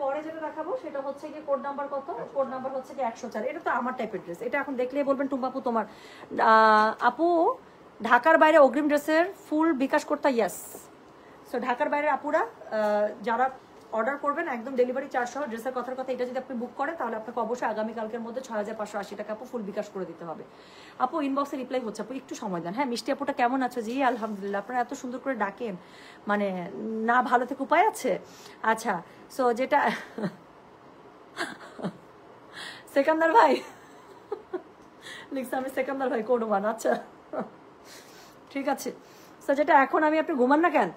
পরে যেটা দেখাবো সেটা হচ্ছে কি কোড নাম্বার কত, কোড নাম্বার হচ্ছে কি 104, এটা তো আমার টাইপের ড্রেস, এটা এখন দেখলেই বলবেন টুম্পাপু তোমার। আপু ঢাকার বাইরে অগ্রিম ড্রেসের ফুল বিকাশ করতে, ইয়াস। সো ঢাকার বাইরের আপুরা যারা অর্ডার করবেন একদম ডেলিভারি চার্জ সহ ড্রেসের কথার কথা, এটা যদি আপনি বুক করেন তাহলে আপনাকে অবশ্যই আগামীকালকের মধ্যে 6580 টাকা আপু ফুল বিকাশ করে দিতে হবে। আপু ইনবক্সে রিপ্লাই হচ্ছে, আপু একটু সময় দেন। হ্যাঁ মিষ্টি আপুটা কেমন আছো? জি আলহামদুলিল্লাহ, আপনারা এত সুন্দর করে ডাকেন, মানে না ভালো থেকে উপায় আছে। আচ্ছা, সো যেটা সেকান্দার ভাই লিখছে, আমি সেকান্দার ভাই কোড ওয়ান, আচ্ছা ঠিক আছে। সো যেটা এখন আমি, আপনি ঘুমান না কেন?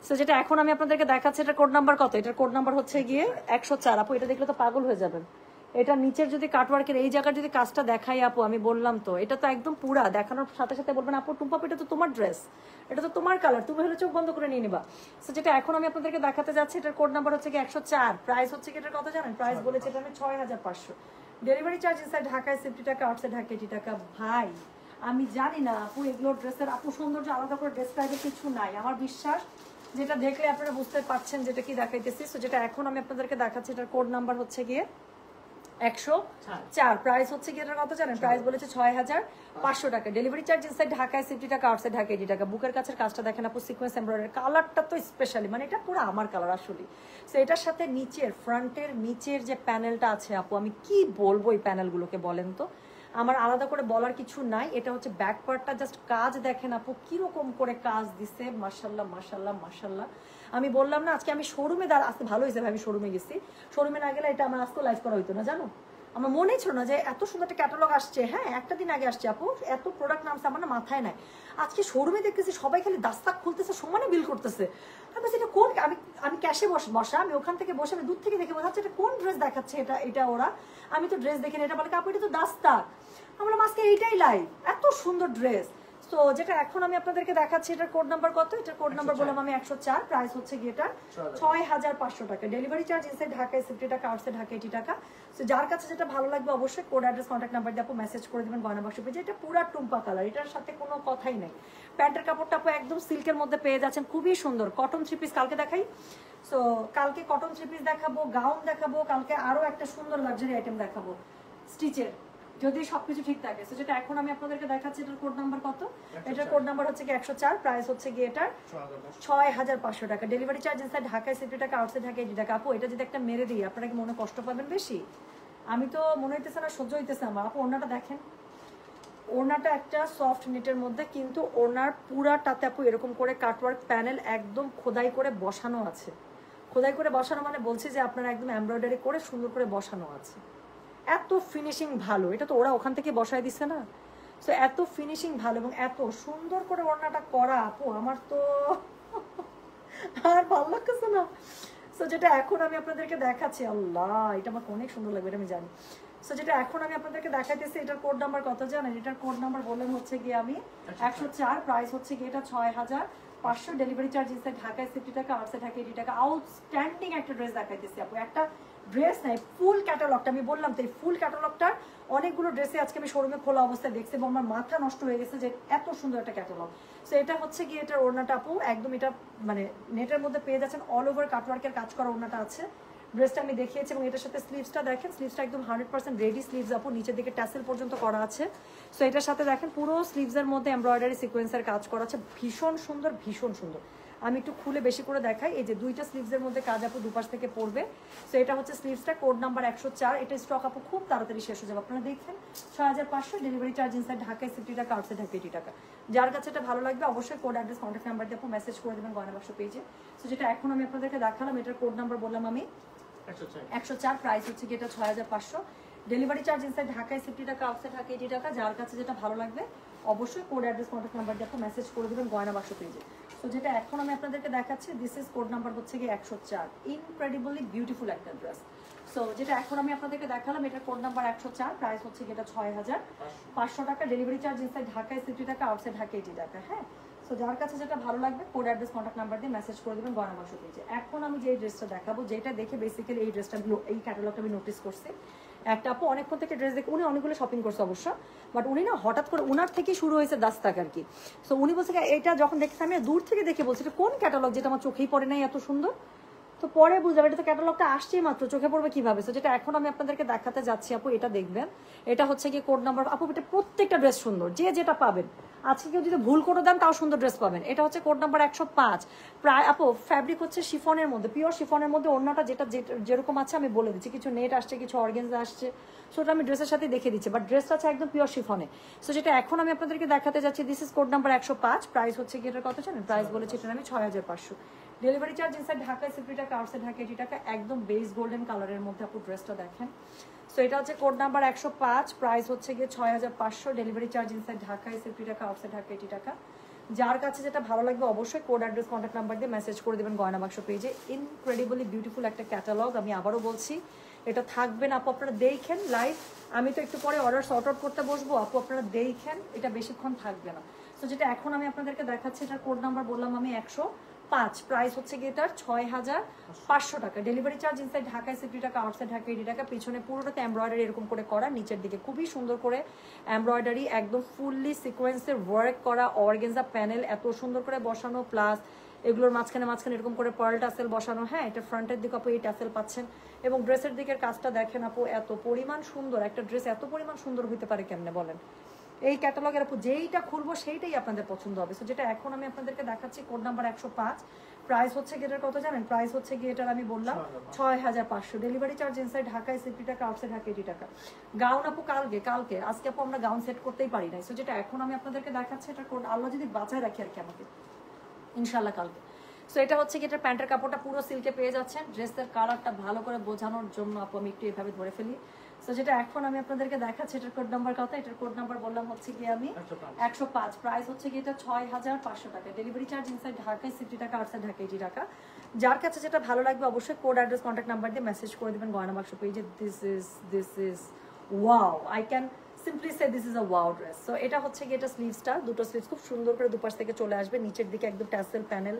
সো যেটা এখন আমি আপনাদেরকে দেখাচ্ছি, এটার কোড নাম্বার কত, এটার কোড নাম্বার হচ্ছে গিয়ে 104। আপু এটা দেখলে তো পাগল হয়ে যাবেন, এটা নিচের যদি কাটওয়ার্কের এই জায়গার যদি কাজটা দেখাই আপু, আমি বললাম তো এটা তো একদম পুরা দেখানোর সাথে সাথে বলবেন আপু টুম্পা এটা তো তোমার ড্রেস, এটা তো তোমার কালার, তুমি হলে চোখ বন্ধ করে নিয়ে নিবা। সো যেটা এখন আমি আপনাদেরকে দেখাতে যাচ্ছি, এটার কোড নাম্বার হচ্ছে কি 104, প্রাইস হচ্ছে কি এটার কত জানেন? প্রাইস বলেছে এটা আমি 6500, ডেলিভারি চার্জ ইনসাইড ঢাকায় 50 টাকা, আউটসাইড ঢাকা 80 টাকা। ভাই আমি জানি না আপু এগুলো ড্রেসের আপু সৌন্দর্য আলাদা করে ডেসক্রাইবের কিছু নাই, আমার বিশ্বাস যেটা দেখলে আপনারা বুঝতে পারছেন যেটা কি দেখাইতেছি। সো যেটা এখন আমি আপনাদেরকে দেখাচ্ছি এটার কোড নাম্বার হচ্ছে গিয়ে 104, প্রাইস হচ্ছে কি এটার কত জানেন? প্রাইস বলেছে 6500 টাকা, ডেলিভারি চার্জ ইনসাইড ঢাকায় 50 টাকা, আউটসাইড ঢাকা 80 টাকা। বুকের কাছের কাজটা দেখেন আপু, সিকোয়েন্স এমব্রয়ডারি, কালারটা তো স্পেশালি, মানে এটা পুরো আমার কালার আসলে। সো এটার সাথে নিচের ফ্রন্টের নিচের যে প্যানেলটা আছে আপু, আমি কি বলবো এই প্যানেলগুলোকে বলেন তো, আমার আলাদা করে বলার কিছু নাই। এটা হচ্ছে ব্যাক পার্টটা, জাস্ট কাজ দেখেন আপু কিরকম করে কাজ দিছে, মাশাল্লাহ মাশাল্লাহ মাশাল্লাহ। আমি বললাম না আজকে আমি শোরুমে আসতে ভালো হিসেবে আমি শোরুমে গেছি, শোরুমে না গেলে এটা আমার আজকে লাইভ করা হইতো না জানো। আমার মনেই ছিল না যে এত সুন্দর একটা ক্যাটালগ আসছে। হ্যাঁ একটা দিন আগে আসছে আপু, এত প্রোডাক্ট নামছে আমার না মাথায় নাই। আজকে শোরুমে দেখতেছি সবাই খালি দাস্তাক খুলতেছে, সমানে বিল করতেছে। আমি এটা কোন, আমি ক্যাশে বসা, আমি ওখান থেকে বসে আমি দূর থেকে দেখে বোঝাচ্ছে এটা কোন ড্রেস দেখাচ্ছে, এটা ওরা, আমি তো ড্রেস দেখে এটা বলে আপু এটা তো দাস্তাক। আমরা আজকে এইটাই লাইভ, এত সুন্দর ড্রেস। তো যেটা এখন আমি আপনাদেরকে দেখাচ্ছি এটার কোড নাম্বার কত? এটার কোড নাম্বার বললাম আমি 104, প্রাইস হচ্ছে গিয়ে এটা 6500 টাকা, ডেলিভারি চার্জ ইনসাইড ঢাকায় 50 টাকা, আউটসাইড ঢাকা 80 টাকা। তো যার কাছে যেটা ভালো লাগবে অবশ্যই কোড অ্যাড্রেস কন্ট্যাক্ট নাম্বার দিয়ে আপু মেসেজ করে দেবেন গয়না বাক্স পেজে। এটা পুরা টুম্পা কালার, এটার সাথে কোনো কথাই নেই। প্যান্টের কাপড়টা আপু একদম সিল্কের মধ্যে পেয়ে যাচ্ছেন, খুবই সুন্দর। কটন থ্রি পিস কালকে দেখাই, সো কালকে কটন থ্রি পিস দেখাবো, গাউন দেখাবো, কালকে আরো একটা সুন্দর লাক্সারি আইটেম দেখাবো স্টিচের, যদি সবকিছু ঠিক থাকে। তো যেটা এখন আমি আপনাদেরকে দেখাচ্ছি এটার কোড নাম্বার কত? এটার কোড নাম্বার হচ্ছে কি 104, প্রাইস হচ্ছে কি এটার 6500 টাকা, ডেলিভারি চার্জ ইনসাইড ঢাকায় 50 টাকা, আউটসাইড ঢাকা 80 টাকা। আপু এটা যদি একটা মেরে দিই আপনারা কি মনে কষ্ট পাবেন বেশি? আমি তো মনে হইতেছে না সহ্য হইতেছে আমার। আপু ওড়নাটা দেখেন, ওড়নাটা একটা সফট নেটের মধ্যে, কিন্তু ওড়নার পুরাটাতে আপু এরকম করে কাটওয়ার্ক প্যানেল একদম খোদাই করে বসানো আছে। খোদাই করে বসানো মানে বলছি যে আপনারা একদম এমব্রয়ডারি করে সুন্দর করে বসানো আছে। এত ফিনিশিং ভালো, এটা তো ওরা ওখান থেকে বসায় দিচ্ছে না। সো এত ফিনিশিং ভালো এবং এত সুন্দর করে ওড়নাটা করা আপু, আমার তো আর ভালো লাগতেছে না। সো যেটা এখন আমি আপনাদেরকে দেখাচ্ছি, আল্লাহ এটা আমার অনেক সুন্দর লাগবে, এটা আমি জানি। সো যেটা এখন আমি আপনাদেরকে দেখাইতেছি এটার কোড নাম্বার কত জানেন? এটার কোড নাম্বার বললেন হচ্ছে গিয়ে আমি 104, প্রাইস হচ্ছে গিয়ে এটা 6500, ডেলিভারি চার্জ ইনসাইড ঢাকায় 50 টাকা, আউটসাইড ঢাকা 80 টাকা। আউটস্ট্যান্ডিং একটা ড্রেস দেখাইতেছি আপু, একটা ড্রেস নাই ফুল ক্যাটালগটা, আমি বললাম তো এই ফুল ক্যাটালগটা অনেকগুলো ড্রেসে আজকে আমি শোরুমে খোলা অবস্থায় দেখছি এবং আমার মাথা নষ্ট হয়ে গেছে যে এত সুন্দর একটা ক্যাটালগ। সো এটা হচ্ছে গিয়ে এটার ওড়নাটা আপু একদম এটা মানে নেটের মধ্যে পেয়ে যাচ্ছেন, অল ওভার কাটওয়ার্কের কাজ করা ওড়নাটা আছে। ড্রেসটা আমি দেখিয়েছি এবং এটার সাথে স্লিভসটা দেখেন, স্লিভসটা একদম 100% রেডি স্লিভস আপু, নিচের দিকে ট্যাসেল পর্যন্ত করা আছে। সো এটার সাথে দেখেন পুরো স্লিভসের মধ্যে এমব্রয়ডারি সিকোয়েন্সের কাজ করা আছে, ভীষণ সুন্দর ভীষণ সুন্দর। আমি একটু খুলে বেশি করে দেখাই, এই যে দুইটা স্লিভসের মধ্যে কাজ আপু দুপাশ থেকে পড়বে। সো এটা হচ্ছে স্লিভসটা, কোড নাম্বার 104, এটা স্টক আপু খুব তাড়াতাড়ি শেষ হয়ে যাবে। আপনারা দেখেন 6500, ডেলিভারি চার্জ ইনসাইড ঢাকায় 50 টাকা, আউটসাইড ঢাকা 80 টাকা। যার কাছে এটা ভালো লাগবে অবশ্যই কোড অ্যাড্রেস কন্ট্যাক্ট নাম্বার দিয়ে আপু মেসেজ করে দেবেন গয়না বাক্স পেজে। সো যেটা এখন আমি আপনাদেরকে দেখালাম এটার কোড নাম্বার বললাম আমি 104, প্রাইস হচ্ছে কি এটা 6500, ডেলিভারি চার্জ ইনসাইড ঢাকায় 50 টাকা, আউটসাইড ঢাকা 80 টাকা। যার কাছে যেটা ভালো লাগবে অবশ্যই কোড অ্যাড্রেস কন্ট্যাক্ট নাম্বার দিয়ে আপনি মেসেজ করে দেবেন গয়না বাক্স পেজে। তো যেটা এখন আমি আপনাদেরকে দেখাচ্ছি দিস ইজ কোড নাম্বার হচ্ছে কি 104, ইনক্রেডিবলি বিউটিফুল একটা ড্রেস। সো যেটা এখন আমি আপনাদেরকে দেখালাম এটার কোড নাম্বার 104, প্রাইস হচ্ছে কি এটা 6500 টাকা, ডেলিভারি চার্জ ইনসাইড ঢাকায় 50 টাকা, আউটসাইড ঢাকা 80 টাকা। হ্যাঁ, সো যার কাছে যেটা ভালো লাগবে কোড অ্যাড্রেস কন্ট্যাক্ট নাম্বার দিয়ে মেসেজ করে দেবেন গয়না বাক্স পেজে। এখন আমি যে ড্রেসটা দেখাবো, যেটা দেখে বেসিক্যালি এই ড্রেসটা এই ক্যাটালগটা আমি নোটিস করছি। একটা আপু অনেকক্ষণ থেকে ড্রেস দেখে, উনি অনেকগুলো শপিং করছে অবশ্য, বাট উনি না হঠাৎ করে উনার থেকে শুরু হয়েছে দাস্তাক আর কি। সো উনি বলছে এটা যখন দেখছি আমি দূর থেকে দেখে বলছি এটা কোন ক্যাটালগ, যেটা আমার চোখেই পড়ে নাই এত সুন্দর। তো পরে বুঝলাম এটা তো ক্যাটালগটা আসছেই মাত্র, চোখে পড়বে কিভাবে। সো যেটা এখন আমি আপনাদেরকে দেখাতে যাচ্ছি আপু, এটা দেখবেন, এটা হচ্ছে কি কোড নাম্বার আপু, এটা প্রত্যেকটা ড্রেস সুন্দর, যে যেটা পাবেন আজকে কেউ যদি ভুল করে দেন তাও সুন্দর ড্রেস পাবেন। এটা হচ্ছে কোড নাম্বার 105, প্রায় আপু ফ্যাব্রিক হচ্ছে শিফনের মধ্যে, পিওর শিফনের মধ্যে। ওড়নাটা যেটা যেরকম আছে আমি বলে দিচ্ছি, কিছু নেট আসছে কিছু অর্গেনজা আসছে, সো ওটা আমি ড্রেসের সাথে দেখে দিচ্ছি, বাট ড্রেসটা আছে একদম পিওর শিফনে। সো যেটা এখন আমি আপনাদেরকে দেখাতে যাচ্ছি this is code number 105, price হচ্ছে কি এটার কত জানেন? প্রাইস বলেছি এটা আমি 6500, ডেলিভারি চার্জ ইনসাইড ঢাকায় 50 টাকা, আউটসাইড ঢাকা 80 টাকা। একদম বেস গোল্ডেন কালারের মধ্যে আপু ড্রেসটা দেখেন। সো এটা হচ্ছে কোড নাম্বার 105, প্রাইস হচ্ছে গিয়ে 6500, ডেলিভারি চার্জ ইনসাইড ঢাকায় 50 টাকা, আউটসাইড ঢাকা 80 টাকা। যার কাছে যেটা ভালো লাগবে অবশ্যই কোড অ্যাড্রেস কন্ট্যাক্ট নাম্বার দিয়ে মেসেজ করে দেবেন গয়না বাক্স পেজে। ইনক্রেডিবলি বিউটিফুল একটা ক্যাটালগ, আমি আবারও বলছি এটা থাকবে না আপু, আপনারা দেখেন লাইভ। আমি তো একটু পরে অর্ডার সর্ট আউট করতে বসবো আপু, আপনারা দেখেন, এটা বেশিক্ষণ থাকবে না। তো যেটা এখন আমি আপনাদেরকে দেখাচ্ছি, এটার কোড নাম্বার বললাম আমি 105, প্রাইস হচ্ছে গিয়ে এটার 6500 টাকা। ডেলিভারি চার্জ ইনসাইড ঢাকায় 60 টাকা, আউটসাইড ঢাকা 80 টাকা। পিছনে পুরোটাতে এমব্রয়ডারি এরকম করে করা, নিচের দিকে খুবই সুন্দর করে এমব্রয়ডারি, একদম ফুললি সিকোয়েন্সের ওয়ার্ক করা, অর্গেনজা প্যানেল এত সুন্দর করে বসানো, প্লাস এগুলোর মাঝখানে মাঝখানে এরকম করে পার্ল টাসেল বসানো। হ্যাঁ, এটা ফ্রন্টের দিকে আপু এই টাসেল পাচ্ছেন, এবং ড্রেসের দিকের কাজটা দেখেন আপু, এত পরিমাণ সুন্দর একটা ড্রেস এত পরিমাণ সুন্দর হইতে পারে কেমনে বলেন? এই ক্যাটালগের আপু যেইটা খুলবো সেইটাই আপনাদের পছন্দ হবে। সো যেটা এখন আমি আপনাদেরকে দেখাচ্ছি, কোড নাম্বার 105, প্রাইস হচ্ছে গিয়ে কত জানেন? প্রাইস হচ্ছে গিয়ে এটার আমি বললাম 6500। ডেলিভারি চার্জ ইনসাইড ঢাকায় 60 টাকা, আউটসাইড ঢাকা 80 টাকা। গাউন আপু কালকে, আজকে আপু আমরা গাউন সেট করতেই পারি নাই। সো যেটা এখন আমি আপনাদেরকে দেখাচ্ছি, এটা কোড আল্লাহ যদি বাঁচায় রাখি আর কি আমাকে, ইনশাল্লাহ কালকে। সো এটা হচ্ছে কি, এটা প্যান্টের কাপড়টা পুরো সিল্কে পেয়ে যাচ্ছেন। ড্রেসের কালারটা ভালো করে বোঝানোর জন্য আপু আমি একটু এভাবে ধরে ফেলি। সো যেটা এখন আমি আপনাদেরকে দেখাচ্ছি, এটার কোড নাম্বার কত? এটার কোড নাম্বার বললাম হচ্ছে কি আমি 105, প্রাইস হচ্ছে কি এটা 6500 টাকা। ডেলিভারি চার্জ ইনসাইড ঢাকায় 60 টাকা, আউটসাইড ঢাকা 80 টাকা। যার কাছে যেটা ভালো লাগবে অবশ্যই কোড অ্যাড্রেস কন্ট্যাক্ট নাম্বার দিয়ে মেসেজ করে দেবেন গয়না বাক্স পেজে। This is wow, I can simply say this is a wow dress. So এটা হচ্ছে কি, এটা স্লিভসটা, দুটো স্লিভস খুব সুন্দর করে দুপাশ থেকে চলে আসবে, নিচের দিকে একদম ট্যাসেল প্যানেল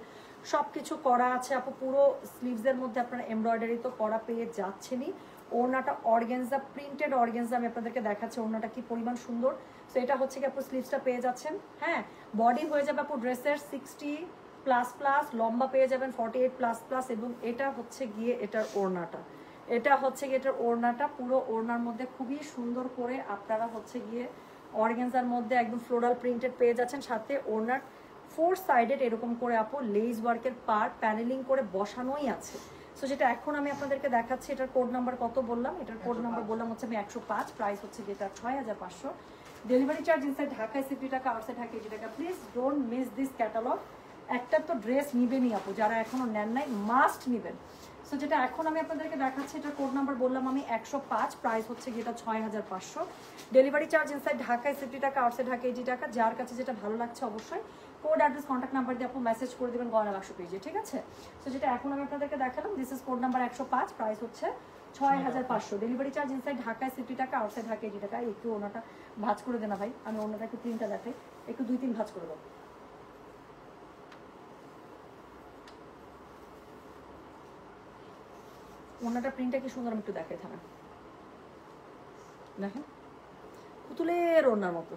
সবকিছু করা আছে আপু। পুরো স্লিভসের মধ্যে আপনারা এমব্রয়ডারি তো করা পেয়ে যাচ্ছেনই। ওড়নাটা অর্গেনজা, প্রিন্টেড অর্গেনজা আমি আপনাদেরকে দেখাচ্ছি, ওড়নাটা কি পরিমাণ সুন্দর। সো এটা হচ্ছে কি আপু স্লিভসটা পেয়ে যাচ্ছেন। হ্যাঁ, বডি হয়ে যাবে আপু ড্রেসের 60++, লম্বা পেয়ে যাবেন 48++, এবং এটা হচ্ছে গিয়ে এটার ওড়নাটা, এটা হচ্ছে গিয়ে এটার ওড়নাটা। পুরো ওড়নার মধ্যে খুবই সুন্দর করে আপনারা হচ্ছে গিয়ে অর্গেনজার মধ্যে একদম ফ্লোরাল প্রিন্টেড পেয়ে যাচ্ছেন, সাথে ওড়নার 4 সাইডেড এরকম করে আপু লেস ওয়ার্কের পার প্যানেলিং করে বসানোই আছে। সো যেটা এখন আমি আপনাদেরকে দেখাচ্ছি, এটার কোড নাম্বার কত বললাম? এটার কোড নাম্বার বললাম হচ্ছে আমি 105, প্রাইস হচ্ছে যেটা 6500। ডেলিভারি চার্জ ইনসাইড ঢাকায় 60 টাকা, আউটসাইড ঢাকা 80 টাকা। Please don't miss this catalogue. একটা তো ড্রেস নিবেনই আপু, যারা এখনো নেন নাই মাস্ট নিবেন। সো যেটা এখন আমি আপনাদেরকে দেখাচ্ছি, এটার কোড নাম্বার বললাম আমি 105, প্রাইস হচ্ছে যেটা 6500। ডেলিভারি চার্জ ইনসাইড ঢাকায় 60 টাকা, আউটসাইড ঢাকা 80 টাকা। যার কাছে যেটা ভালো লাগছে অবশ্যই কোড অ্যাড্রেস কন্ট্যাক্ট নাম্বার দিয়ে আপু মেসেজ করে দেবেন গয়না বাক্স পেজে, ঠিক আছে? সো যেটা এখন আমি আপনাদেরকে দেখালাম, this is code number 105, price হচ্ছে 6500। ডেলিভারি চার্জ ইনসাইড ঢাকায় 60 টাকা, আউটসাইড ঢাকা 80 টাকা। একটু ওনাটা ভাঁজ করে দেনা ভাই, আমি ওনাটা একটু প্রিন্টটা দেখাই, একটু 2-3 ভাঁজ করে দাও। ওনাটা প্রিন্টটা কি সুন্দর, আমি একটু দেখাই থামেন, দেখেন পুতুলের ওনার মতো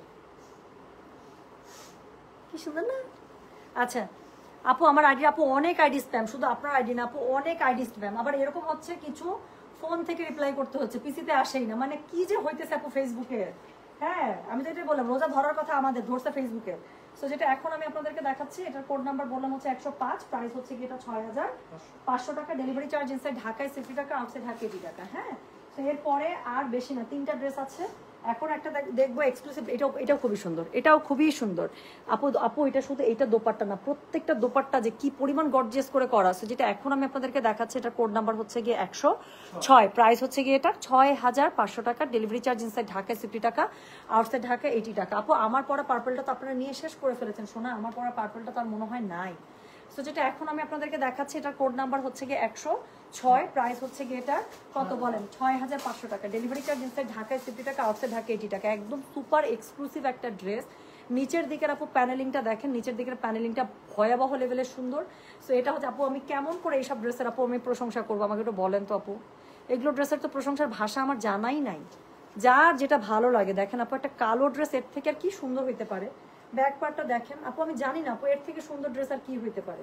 কি সুন্দর না? আচ্ছা আপু, আমার আইডি আপু অনেক আইডি স্প্যাম, শুধু আপনার আইডি না আপু, অনেক আইডি স্প্যাম। আবার এরকম হচ্ছে কিছু ফোন থেকে রিপ্লাই করতে হচ্ছে, পিসিতে আসেই না, মানে কি যে হইতেছে আপু ফেসবুকে। হ্যাঁ, আমি তো এটাই বললাম, রোজা ধরার কথা আমাদের, ধরছে ফেসবুকে। সো যেটা এখন আমি আপনাদেরকে দেখাচ্ছি, এটার কোড নাম্বার বললাম হচ্ছে 105, প্রাইস হচ্ছে কি এটা 6500 টাকা। ডেলিভারি চার্জ ইনসাইড ঢাকায় 60 টাকা, আউটসাইড ঢাকা 80 টাকা। হ্যাঁ, তো এরপরে আর বেশি না, 3টা ড্রেস আছে। এখন একটা দেখবো এক্সক্লুসিভ, এটাও খুবই সুন্দর, এটাও খুবই সুন্দর আপু এটা শুধু এইটা দোপাট্টা না, প্রত্যেকটা দোপাট্টা যে কি পরিমাণ গর্জিয়াস করে করা আছে। যেটা এখন আমি আপনাদেরকে দেখাচ্ছি, এটা কোড নাম্বার হচ্ছে গিয়ে 106, প্রাইস হচ্ছে গিয়ে এটা 6500 টাকা। ডেলিভারি চার্জ ইনসাইড ঢাকায় 60 টাকা, আউটসাইড ঢাকা 80 টাকা। আপু আমার পরা পার্পলটা তো আপনারা নিয়ে শেষ করে ফেলেছেন, শোনা আমার পরা পার্পলটা তো আর মনে হয় নাই। সো যেটা এখন আমি আপনাদেরকে দেখাচ্ছি, এটার কোড নাম্বার হচ্ছে গিয়ে 106, প্রাইস হচ্ছে গিয়ে এটা কত বলেন 6500 টাকা। ডেলিভারি চার্জ ইনসাইড ঢাকায় 60 টাকা, আউটসাইড ঢাকা 80 টাকা। একদম সুপার এক্সক্লুসিভ একটা ড্রেস। নিচের দিকের আপু প্যানেলিংটা দেখেন, নিচের দিকের প্যানেলিংটা ভয়াবহ লেভেলের সুন্দর। সো এটা হচ্ছে আপু, আমি কেমন করে এইসব ড্রেসের আপু আমি প্রশংসা করবো, আমাকে একটু বলেন তো আপু। এগুলো ড্রেসের তো প্রশংসার ভাষা আমার জানাই নাই। যার যেটা ভালো লাগে দেখেন আপু, একটা কালো ড্রেস এর থেকে আর কি সুন্দর হইতে পারে। ব্যাক পার্টটা দেখেন আপু, আমি জানি না আপু এর থেকে সুন্দর ড্রেস আর কি হইতে পারে।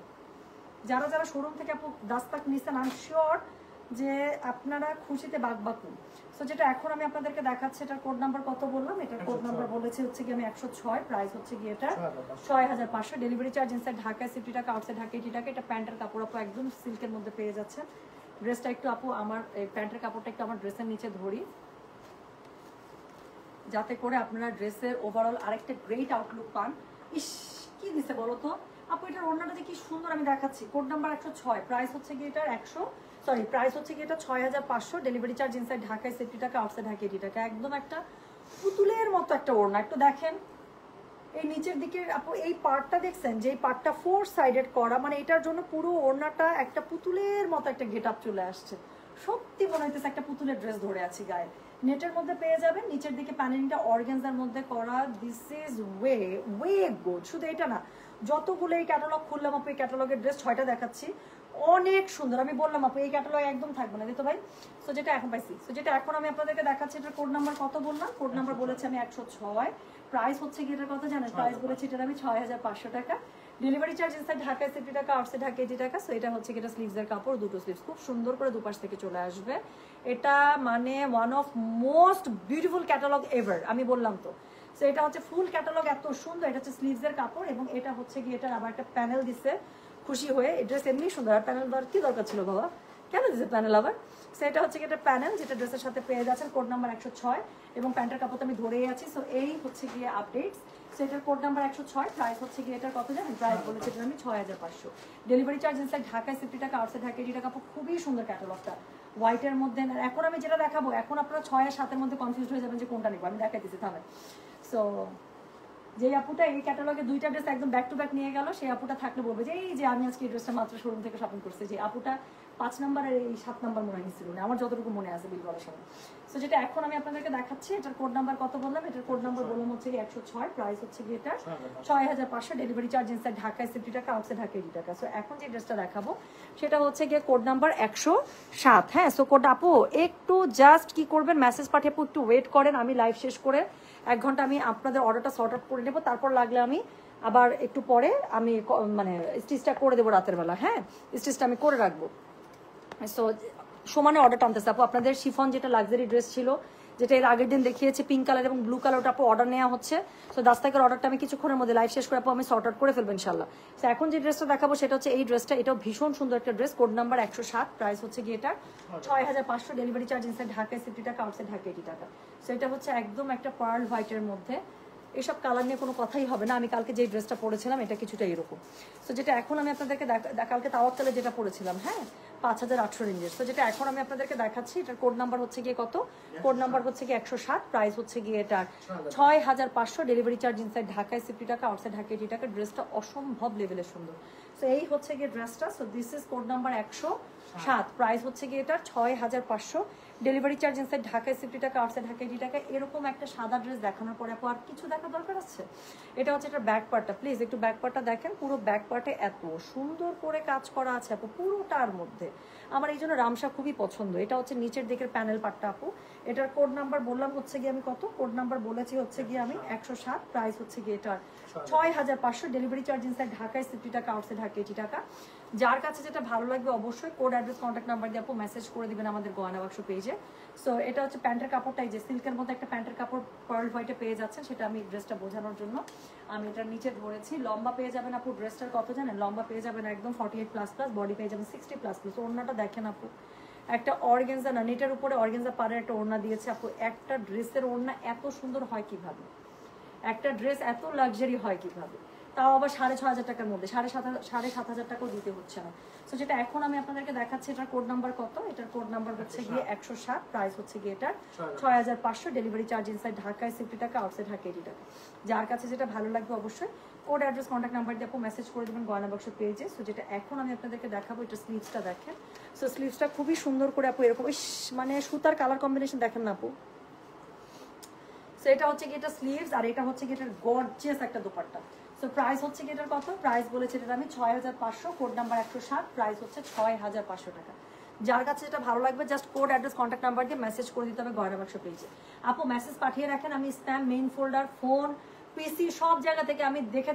যারা যারা শোরুম থেকে আপু দাস্তাক নিচ্ছেন, আই এম শিওর যে আপনারা খুশিতে বাকবাকুন। সো যেটা এখন আমি আপনাদেরকে দেখাচ্ছি, এটার কোড নাম্বার কত বললাম? এটার কোড নাম্বার বলেছে হচ্ছে কি আমি 106, প্রাইস হচ্ছে গিয়ে এটা 6500। ডেলিভারি চার্জ ইনসাইড ঢাকায় 60 টাকা, আউটসাইড ঢাকা 80 টাকা। এটা প্যান্টের কাপড় আপু একদম সিল্কের মধ্যে পেয়ে যাচ্ছে। ড্রেসটা একটু আপু আমার এই প্যান্টের কাপড়টা একটু আমার ড্রেসের নিচে ধরি, যাতে করে আপনারা ড্রেসের ওভারঅল আরেকটা গ্রেট আউটলুক পান। ইস কি দিছে বলো তো আপু, এটার ওড়নাটা যে কি সুন্দর আমি দেখাচ্ছি। কোড নাম্বার 106, প্রাইস হচ্ছে কি এটার প্রাইস হচ্ছে কি এটা 6500। ডেলিভারি চার্জ ইনসাইড ঢাকায় 60 টাকা, আউটসাইড ঢাকা 80 টাকা। একদম একটা পুতুলের মতো একটা ওড়না, একটু দেখেন এই নিচের দিকে আপু এই পার্টটা দেখছেন, যে এই পার্টটা 4 সাইডেড করা, মানে এটার জন্য পুরো ওড়নাটা একটা পুতুলের মতো একটা গেট আপ চলে আসছে। সত্যি মনে হইতেছে একটা পুতুলের ড্রেস ধরে আছি গায়ে। নেটের মধ্যে পেয়ে যাবেন, নিচের দিকে প্যানেলিংটা অর্গানজার মধ্যে করা। This is way good. শুধু এটা না, যতগুলো এই ক্যাটালগ খুললাম আপু, এই ক্যাটালগের ড্রেস 6টা দেখাচ্ছি, অনেক সুন্দর। আমি বললাম আপু এই ক্যাটালগ একদম থাকবে না দিত ভাই। সো যেটা এখন পাইছি, সো যেটা এখন আমি আপনাদেরকে দেখাচ্ছি, এটার কোড নাম্বার কত বললাম? কোড নাম্বার বলেছি আমি 106। প্রাইস হচ্ছে কি এটার কথা জানেন? প্রাইস বলেছি এটার আমি 6500 টাকা। ডেলিভারি চার্জ ইনসাইড ঢাকায় 60 টাকা, আউটসাইড ঢাকা 80 টাকা। সো এটা হচ্ছে এটা স্লিভসের কাপড়, দুটো স্লিভস খুব সুন্দর করে দুপাশ থেকে চলে আসবে। এটা মানে one of most beautiful catalogue ever, আমি বললাম তো। সো এটা হচ্ছে ফুল ক্যাটালগ, এত সুন্দর। এটা হচ্ছে স্লিভসের কাপড় এবং এটা হচ্ছে কি এটার আবার একটা প্যানেল দিছে খুশি হয়ে। এই ড্রেস এমনি সুন্দর, আর প্যানেল দেওয়ার কি দরকার ছিল বাবা, কেন দিছে প্যানেল আবার? সেটা হচ্ছে এটা প্যানেল, যেটা ড্রেসের সাথে পেয়ে যাচ্ছেন। কোড নাম্বার 106 এবং প্যান্টের কাপড় আমি ধরেই আছি। সো এই হচ্ছে গিয়ে আপডেটস। সো এটার কোড নাম্বার 106। প্রাইস হচ্ছে গিয়ে এটার কত জানেন? প্রাইস বলেছে এটা আমি 6500। ডেলিভারি চার্জ ইনসাইড ঢাকায় 60 টাকা, আউটসাইড ঢাকা 80 টাকা। খুবই সুন্দর ক্যাটালগটা, হোয়াইটের মধ্যে। এখন আমি যেটা দেখাবো, এখন আপনারা 6 আর 7 এর মধ্যে কনফিউজ হয়ে যাবেন যে কোনটা নিবো। আমি দেখাই দিচ্ছি থামেন। সো যে আপুটা এই ক্যাটালগে 2টা ড্রেস একদম ব্যাক টু ব্যাক নিয়ে গেল, সেই আপুটা থাকলে বলবে যে এই যে আমি আজকে এই ড্রেসটা মাত্র শোরুম থেকে শপিং করছি। যে আপুটা 5 নাম্বার আর এই 7 নাম্বার মনে হয়েছিল না, আমার যতটুকু মনে আছে বিল করার সময়। সো যেটা এখন আমি আপনাদেরকে দেখাচ্ছি, এটার কোড নাম্বার কত বললাম? এটার কোড নাম্বার বললাম হচ্ছে 106। প্রাইস হচ্ছে কি এটা 6500। ডেলিভারি চার্জ ইনসাইড ঢাকায় 60 টাকা, আউটসাইড ঢাকা 80 টাকা। সো এখন যে ড্রেসটা দেখাবো সেটা হচ্ছে গিয়ে কোড নাম্বার 107। হ্যাঁ, সো কোড আপু একটু জাস্ট কি করবেন, মেসেজ পাঠিয়ে আপু একটু ওয়েট করেন। আমি লাইভ শেষ করে 1 ঘন্টা আমি আপনাদের অর্ডারটা সর্ট আউট করে নেবো। তারপর লাগলে আমি আবার একটু পরে আমি মানে স্টিচটা করে দেবো রাতের বেলা। হ্যাঁ, স্টিচটা আমি করে রাখবো। সো সমানে অর্ডার টানতেছে আপু। আপনাদের শিফন যেটা লাক্সারি ড্রেস ছিল, যেটা এর আগের দিন দেখিয়েছি পিঙ্ক কালার এবং ব্লু কালার, ওটা আপু অর্ডার নেওয়া হচ্ছে। সো 10 তারিখের অর্ডারটা আমি কিছুক্ষণের মধ্যে লাইভ শেষ করে আপু আমি সর্ট আউট করে ফেলবো ইনশাল্লাহ। সো এখন যে ড্রেসটা দেখাবো সেটা হচ্ছে এই ড্রেসটা। এটাও ভীষণ সুন্দর একটা ড্রেস। Code number 107। প্রাইস হচ্ছে গিয়ে এটা 6500। ডেলিভারি চার্জ ইনসাইড ঢাকায় 60 টাকা, আউটসাইড ঢাকা 80 টাকা। সো এটা হচ্ছে একদম একটা পার্ল হোয়াইটের মধ্যে। এসব কালার নিয়ে কোনো কথাই হবে না। আমি কালকে যে ড্রেসটা পরেছিলাম এটা কিছুটা এরকম। সো যেটা এখন আমি আপনাদেরকে কালকে তাওয়াক্কালে যেটা পরেছিলাম, হ্যাঁ 5800 রেঞ্জের। তো যেটা এখন আমি আপনাদেরকে দেখাচ্ছি, এটার কোড নাম্বার হচ্ছে গিয়ে কত? কোড নাম্বার হচ্ছে গিয়ে 107। প্রাইস হচ্ছে গিয়ে এটার 6500। ডেলিভারি চার্জ ইনসাইড ঢাকায় 60 টাকা, আউটসাইড ঢাকা 80 টাকা। ড্রেসটা অসম্ভব লেভেলের সুন্দর। সো এই হচ্ছে গিয়ে ড্রেসটা। So this is code number 107। Price হচ্ছে গিয়ে এটার 6500। ডেলিভারি চার্জ ইনসাইড ঢাকায় 60 টাকা, আউটসাইড ঢাকা 80 টাকা। এরকম একটা সাদা ড্রেস দেখানোর পরে আপু আর কিছু দেখা দরকার আছে? এটা হচ্ছে এটার ব্যাক পার্টটা, প্লিজ একটু ব্যাক পার্টটা দেখেন। পুরো ব্যাক পার্টে এত সুন্দর করে কাজ করা আছে আপু পুরোটার মধ্যে। আমার এই জন্য রামসা খুবই পছন্দ। এটা হচ্ছে নিচের দিকের প্যানেল পার্টটা আপু। এটার কোড নাম্বার বললাম হচ্ছে গিয়ে আমি কত? কোড নাম্বার বলেছি হচ্ছে গিয়ে আমি 107। প্রাইস হচ্ছে গিয়ে এটার 6500। ডেলিভারি চার্জ ইনসাইড ঢাকায় 60 টাকা, আউটসাইড ঢাকা 80 টাকা। যার কাছে যেটা ভালো লাগবে অবশ্যই কোড অ্যাড্রেস কন্ট্যাক্ট নাম্বার দিয়ে আপু মেসেজ করে দিবেন আমাদের গয়না বাক্স পেজে। সো এটা হচ্ছে প্যান্টের কাপড়টাই, যে সিল্কের মধ্যে একটা প্যান্টের কাপড় পার্ল হোয়াইটে পেয়ে যাচ্ছেন, সেটা আমি ড্রেসটা বোঝানোর জন্য আমি এটার নিচে ধরেছি। লম্বা পেয়ে যাবেন আপু ড্রেসটার কত জানেন? লম্বা পেয়ে যাবেন একদম 48++, বডি পেয়ে যাবেন 60++। ওড়নাটা দেখেন আপু, একটা অর্গেনজা না, নেটের উপরে অর্গেনজা পাড়ের একটা ওড়না দিয়েছে আপু। একটা ড্রেসের ওড়না এত সুন্দর হয় কিভাবে? একটা ড্রেস এত লাক্সারি হয় কিভাবে? তাও আবার 6500 টাকার মধ্যে, 7500 টাকাও দিতে হচ্ছে না। সো যেটা এখন আমি আপনাদেরকে দেখাচ্ছি, এটার কোড নাম্বার কত? এটার কোড নাম্বার হচ্ছে গিয়ে 107। প্রাইস হচ্ছে গিয়ে এটার 6500। ডেলিভারি চার্জ ইনসাইড ঢাকায় 60 টাকা, আউটসাইড ঢাকা 80 টাকা। যার কাছে যেটা ভালো লাগবে অবশ্যই কোড অ্যাড্রেস কন্ট্যাক্ট নাম্বার দিয়ে আপু মেসেজ করে দেবেন গয়না বাক্স পেজে। সো যেটা এখন আমি আপনাদেরকে দেখাবো, এটা স্লিভসটা দেখেন। সো স্লিভসটা খুবই সুন্দর করে আপু এরকম মানে সুতার কালার কম্বিনেশন দেখেন না আপু। সো এটা হচ্ছে কি এটা স্লিভস, আর এটা হচ্ছে কি এটার গর্জিয়াস একটা দোপাট্টা। সো প্রাইস হচ্ছে কি এটার কত? প্রাইস বলেছে এটা আমি 6500। Code number 107। প্রাইস হচ্ছে 6500 টাকা। যার কাছে যেটা ভালো লাগবে just code address contact number দিয়ে মেসেজ করে দিতে হবে গয়না বাক্স পেজে। আপু মেসেজ পাঠিয়ে রাখেন, আমি স্প্যাম, মেইন ফোল্ডার, ফোন, পিসি সব জায়গা থেকে আমি দেখে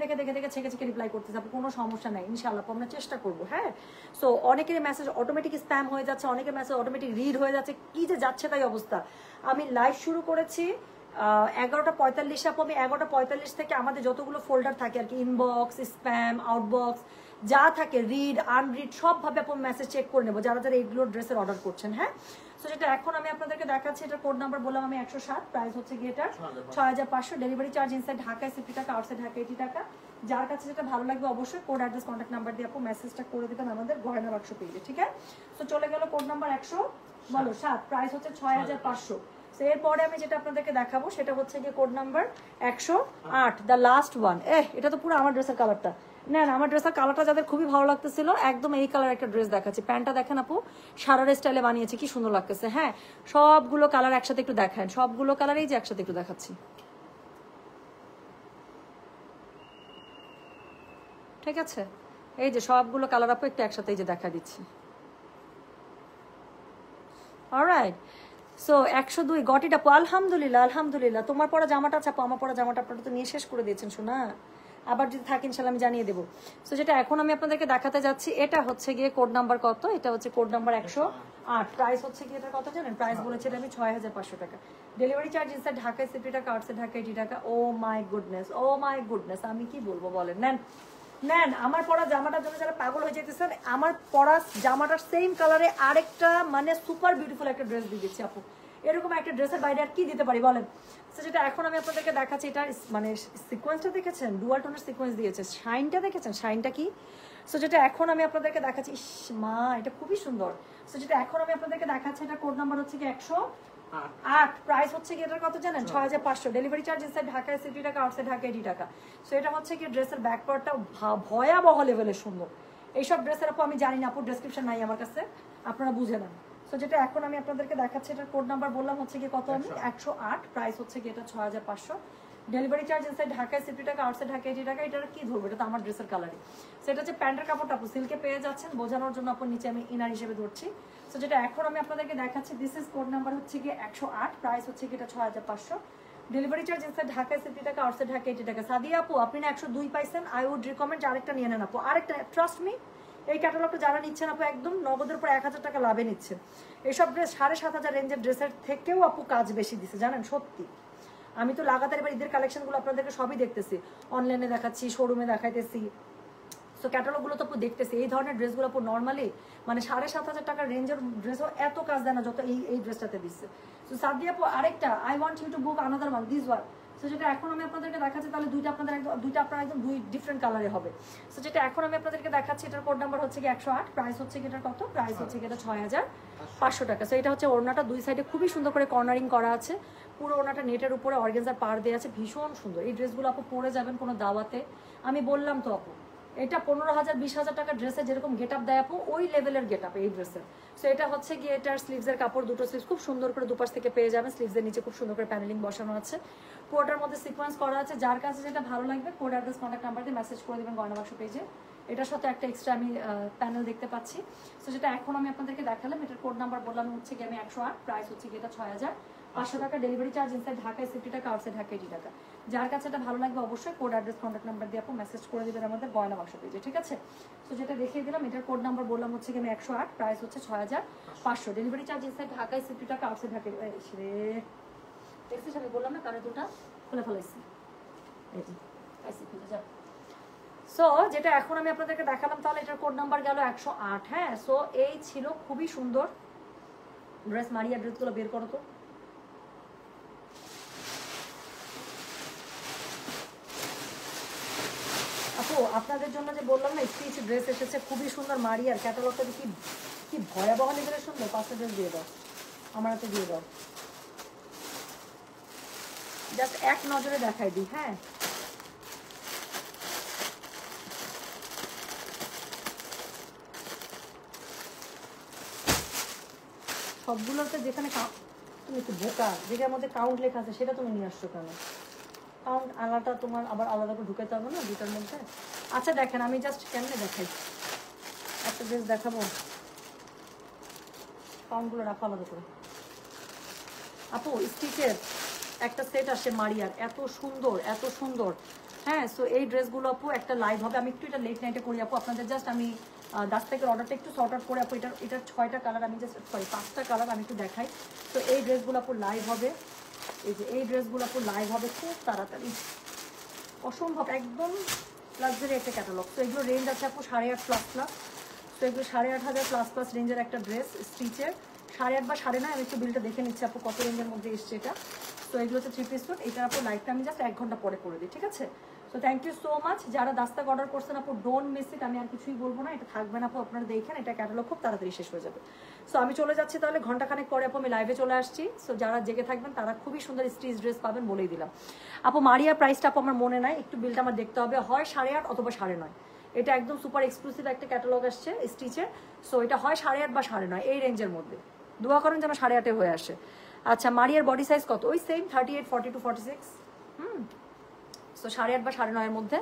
ছেঁকে রিপ্লাই করতেছি আপু, কোনো সমস্যা নাই ইনশাআল্লাহ। আমরা চেষ্টা করবো। হ্যাঁ, সো অনেকের মেসেজ অটোমেটিক স্প্যাম হয়ে যাচ্ছে, অনেকের মেসেজ অটোমেটিক রিড হয়ে যাচ্ছে, কি যে যাচ্ছে তাই অবস্থা। আমি লাইভ শুরু করেছি 11:45 আপু। আমি 11:45 থেকে আমাদের যতগুলো ফোল্ডার থাকে আর কি, ইনবক্স, স্প্যাম, আউটবক্স যা থাকে, রিড, আনরিড সবভাবে আপনি মেসেজ চেক করে নেবো যারা যারা এইগুলো ড্রেসের অর্ডার করছেন। হ্যাঁ, সো যেটা এখন আমি আপনাদেরকে দেখাচ্ছি, এটার কোড নাম্বার বললাম আমি 107। প্রাইস হচ্ছে গিয়ে এটা 6500। ডেলিভারি চার্জ ইনসাইড ঢাকায় 60 টাকা, আউটসাইড ঢাকা 80 টাকা। যার কাছে যেটা ভালো লাগবে অবশ্যই কোড অ্যাড্রেস কন্ট্যাক্ট নাম্বার দিয়ে আপু মেসেজটা করে দেবেন আমাদের গয়না বাক্স পেজে। ঠিক আছে, সো চলে গেল কোড নাম্বার 107। প্রাইস হচ্ছে 6500। এরপরে আমি যেটা আপনাদেরকে দেখাবো সেটা হচ্ছে গিয়ে code number 108, the last one. এটা তো পুরো আমার ড্রেসের কালারটা। না আমার ড্রেসের কালারটা যাদের খুবই ভালো লাগতেছিল একদম এই কালার একটা ড্রেস দেখাচ্ছি। প্যান্টটা দেখেন আপু, সারার স্টাইলে বানিয়েছি, কি সুন্দর লাগতেছে। হ্যাঁ, সবগুলো কালার একসাথে একটু দেখান, সবগুলো কালারই যে একসাথে একটু দেখাচ্ছি, ঠিক আছে? এই যে সবগুলো কালার আপু একটু একসাথে এই যে দেখা দিচ্ছি। অলরাইট, সো 102 গট ইট আপু। আলহামদুলিল্লাহ আলহামদুলিল্লাহ। তোমার পরা জামাটা চাপো, আমার পরা জামাটা আপনারা তো নিয়ে শেষ করে দিয়েছেন শোনা। আবার যদি থাকে ইনশাল্লাহ আমি জানিয়ে দেবো। সো যেটা এখন আমি আপনাদেরকে দেখাতে যাচ্ছি এটা হচ্ছে গিয়ে কোড নাম্বার কত, এটা হচ্ছে কোড নাম্বার 108। প্রাইস হচ্ছে কি এটা কত জানেন? প্রাইস বলেছিলাম আমি 6500 টাকা। ডেলিভারি চার্জ ইনসাইড ঢাকায় 60 টাকা, আউটসাইড ঢাকা 80 টাকা। ও my goodness, O my goodness, আমি কি বলবো বলেন। নেন নেন, আমার পরা জামাটার জন্য যারা পাগল হয়ে যেতেছেন, আমার পরা জামাটার সেম কালারে আরেকটা মানে সুপার বিউটিফুল একটা ড্রেস দিয়ে দিচ্ছি আপু। এরকম একটা ড্রেসের বাইরে আর কি দিতে পারি বলেন? তো যেটা এখন আমি আপনাদেরকে দেখাচ্ছি, এটা মানে সিকোয়েন্সটা দেখেছেন, ডুয়াল টোনের সিকোয়েন্স দিয়েছে, শাইনটা দেখেছেন, শাইনটা কি। সো যেটা এখন আমি আপনাদেরকে দেখাচ্ছি, ইস মা এটা খুবই সুন্দর। সো যেটা এখন আমি আপনাদেরকে দেখাচ্ছি, এটা কোড নাম্বার হচ্ছে কি 108। প্রাইস হচ্ছে কি এটার কত জানেন? 6500। ডেলিভারি চার্জ ইনসাইড ঢাকায় 60 টাকা, আউটসাইড ঢাকা 80 টাকা। সো এটা হচ্ছে কি ড্রেসের ব্যাক পার্টটা ভয়াবহ লেভেলের সুন্দর। এইসব ড্রেসের আপু আমি জানি না, আপু ডেসক্রিপশন নাই আমার কাছে, আপনারা বুঝে নেন। তো যেটা এখন আমি আপনাদেরকে দেখাচ্ছি, এটার কোড নাম্বার বললাম হচ্ছে কি কত, আমি 108। প্রাইস হচ্ছে কি এটা 6500। ডেলিভারি চার্জ ইনসাইড ঢাকায় 60 টাকা, আউটসাইড ঢাকা 80 টাকা। এটার কি ধরবো, এটা তো আমার ড্রেসের কালারই। সেটা হচ্ছে প্যান্টের কাপড়টা আপু সিল্কে পেয়ে যাচ্ছেন, বোঝানোর জন্য আপু নিচে আমি ইনার হিসেবে ধরছি। তো যেটা এখন আমি আপনাদেরকে দেখাচ্ছি, দিস ইজ কোড নাম্বার হচ্ছে কি 108। প্রাইস হচ্ছে কি এটা 6500। ডেলিভারি চার্জ ইনসাইড ঢাকায় 60 টাকা, আউটসাইড ঢাকা 80 টাকা। সাদিয়া আপু আপনি না 102 পাইছেন, আই উড রিকমেন্ড আরেকটা নিয়ে নেন আপু, আরেকটা। ট্রাস্ট মি, এই ক্যাটালগটা যারা নিচ্ছেন আপু একদম নগদের উপর 1000 টাকা লাভে নিচ্ছেন। এইসব ড্রেস 7500 রেঞ্জের ড্রেসের থেকেও আপু কাজ বেশি দিছে জানেন, সত্যি। আমি তো লাগাতার এবার ঈদের কালেকশনগুলো আপনাদেরকে সবই দেখতেছি, অনলাইনে দেখাচ্ছি, শোরুমে দেখাইতেছি। সো ক্যাটালগুলো তো আপু দেখতেছি, এই ধরনের ড্রেসগুলো আপু নর্মালি মানে 7500 টাকার রেঞ্জের ড্রেসও এত কাজ দেয় না যত এই ড্রেসটাতে দিচ্ছে। সো সাদিয়া আপু আরেকটা, I want you to book another one, this one. So যেটা এখন আমি আপনাদেরকে দেখাচ্ছি, তাহলে দুইটা আপনার একদম দুই ডিফারেন্ট কালারে হবে। সো যেটা এখন আমি আপনাদেরকে দেখাচ্ছি, এটার কোড নাম্বার হচ্ছে কি 108। প্রাইস হচ্ছে কি এটার কত? প্রাইস হচ্ছে কি এটা 6500 টাকা। সো এটা হচ্ছে ওড়নাটা, দুই সাইডে খুবই সুন্দর করে কর্নারিং করা আছে, পুরো ওড়নাটা নেটের উপরে অর্গানজার পার দেওয়া আছে, ভীষণ সুন্দর। এই ড্রেসগুলো আপু পরে যাবেন কোনো দাওয়াতে, আমি বললাম তো আপু এটা 15000 20000 টাকার ড্রেসে যেরকম গেট আপ দেয় আপু, ওই লেভেলের গেট আপ এই ড্রেসের। সো এটা হচ্ছে গিয়ে এটার স্লিভসের কাপড়, দুটো স্লিভস খুব সুন্দর করে দুপাশ থেকে পেয়ে যাবেন। স্লিভসের নিচে খুব সুন্দর করে প্যানেলিং বসানো আছে, পুরোটার মধ্যে সিকোয়েন্স করা আছে। যার কাছে যেটা ভালো লাগবে কোড অ্যাড্রেস কন্ট্যাক্ট নাম্বার দিয়ে মেসেজ করে দেবেন গয়না বাক্স পেজে। এটার সাথে একটা এক্সট্রা আমি প্যানেল দেখতে পাচ্ছি। সো যেটা এখন আমি আপনাদেরকে দেখালাম, এটার কোড নাম্বার বললাম হচ্ছে কি আমি 108। প্রাইস হচ্ছে কি এটা 6500 টাকা। ডেলিভারি চার্জ ইনসাইড ঢাকায় 60 টাকা, আউটসাইড ঢাকা 80 টাকা। যার কাছে এটা ভালো লাগবে অবশ্যই কোড অ্যাড্রেস কন্ট্যাক্ট নাম্বার দিয়ে আপু মেসেজ করে দেবেন আমাদের গয়না বাক্স পেজে, ঠিক আছে? সো যেটা দেখিয়ে দিলাম, এটার কোড নাম্বার বললাম হচ্ছে কি আমি 108। প্রাইস হচ্ছে 6500। ডেলিভারি চার্জ ইনসাইড ঢাকায় 60 টাকা, আউটসাইড ঢাকা দেখছিস আমি বললাম না কানে দুটা খুলে ফেলাইছি, এই যে আইসি খুলে যাও। সো যেটা এখন আমি আপনাদেরকে দেখালাম, তাহলে এটার কোড নাম্বার গেল 108। হ্যাঁ, সো এই ছিল খুবই সুন্দর ড্রেস। মারিয়া ড্রেসগুলো বের করো তো। আপু আপনাদের জন্য যে বললাম না স্টিচ ড্রেস এসেছে খুবই সুন্দর, মারিয়ার ক্যাটালগটা কি কি ভয়াবহ লেভেলের সুন্দর। 5টা ড্রেস দিয়ে দাও, আমার হাতে দিয়ে দাও, জাস্ট এক নজরে দেখাই দিই। হ্যাঁ, সবগুলোতে যেখানে তুমি একটু বোকা, যেটার মধ্যে কাউন্ট লেখা আছে সেটা তুমি নিয়ে আসছো কেন? কাউন্ট আলাদা তোমার আবার আলাদা করে ঢুকাতে হবে না দুটার মধ্যে। আচ্ছা দেখেন, আমি জাস্ট কেমনে দেখাই, একটা ড্রেস দেখাবো, কাউন্টগুলো রাখো আলাদা করে। আপু স্টিচের একটা সেট আসে মারিয়ার, এত সুন্দর এত সুন্দর। হ্যাঁ, সো এই ড্রেসগুলো আপু একটা লাইভ হবে, আমি একটু এটা লেট নাইটে করি আপু আপনাদের, জাস্ট আমি 10 থেকে অর্ডারটা একটু শর্ট আউট করে আপু এটার 6টা কালার আমি জাস্ট 5টা কালার আমি একটু দেখাই। তো এই ড্রেসগুলো আপু লাইভ হবে, এই যে এই ড্রেসগুলো আপু লাইভ হবে খুব তাড়াতাড়ি, অসম্ভব একদম লাক্সারি একটা ক্যাটালগ। তো এগুলো রেঞ্জ আছে আপু 8.5++। তো এগুলো 8500+ রেঞ্জের একটা ড্রেস স্টিচের, 8.5 বা 9.5, আমি একটু বিলটা দেখে নিচ্ছি আপু কত রেঞ্জের মধ্যে এসছে এটা। তো এগুলো হচ্ছে 3 পিস স্যুট, এটা আপু লাইভটা আমি জাস্ট 1 ঘন্টা পরে করে দিই, ঠিক আছে? তো থ্যাংক ইউ সো মাচ যারা দাস্তাক অর্ডার করছেন আপু, ডোন্ট মিস ইট। আমি আর কিছুই বলবো না, এটা থাকবে না আপু, আপনারা দেখেন এটা ক্যাটালগ খুব তাড়াতাড়ি শেষ হয়ে যাবে। সো আমি চলে যাচ্ছি তাহলে, ঘন্টাখানেক পরে আপু আমি লাইভে চলে আসছি। সো যারা জেগে থাকবেন তারা খুবই সুন্দর স্টিচ ড্রেস পাবেন বলেই দিলাম। আপু মারিয়ার প্রাইসটা আপু আমার মনে নাই, একটু বিলটা আমার দেখতে হবে, হয় 8.5 অথবা 9.5। এটা একদম সুপার এক্সক্লুসিভ একটা ক্যাটালগ আসছে স্টিচের। সো এটা হয় 8.5 বা 9.5 এই রেঞ্জের মধ্যে। দোয়া করেন যেন 8.5 হয়ে আসে। আচ্ছা মারিয়ার বডি সাইজ কত? ওই সেম 38, 42, 46। সো 8.5 বা 9.5 মধ্যে।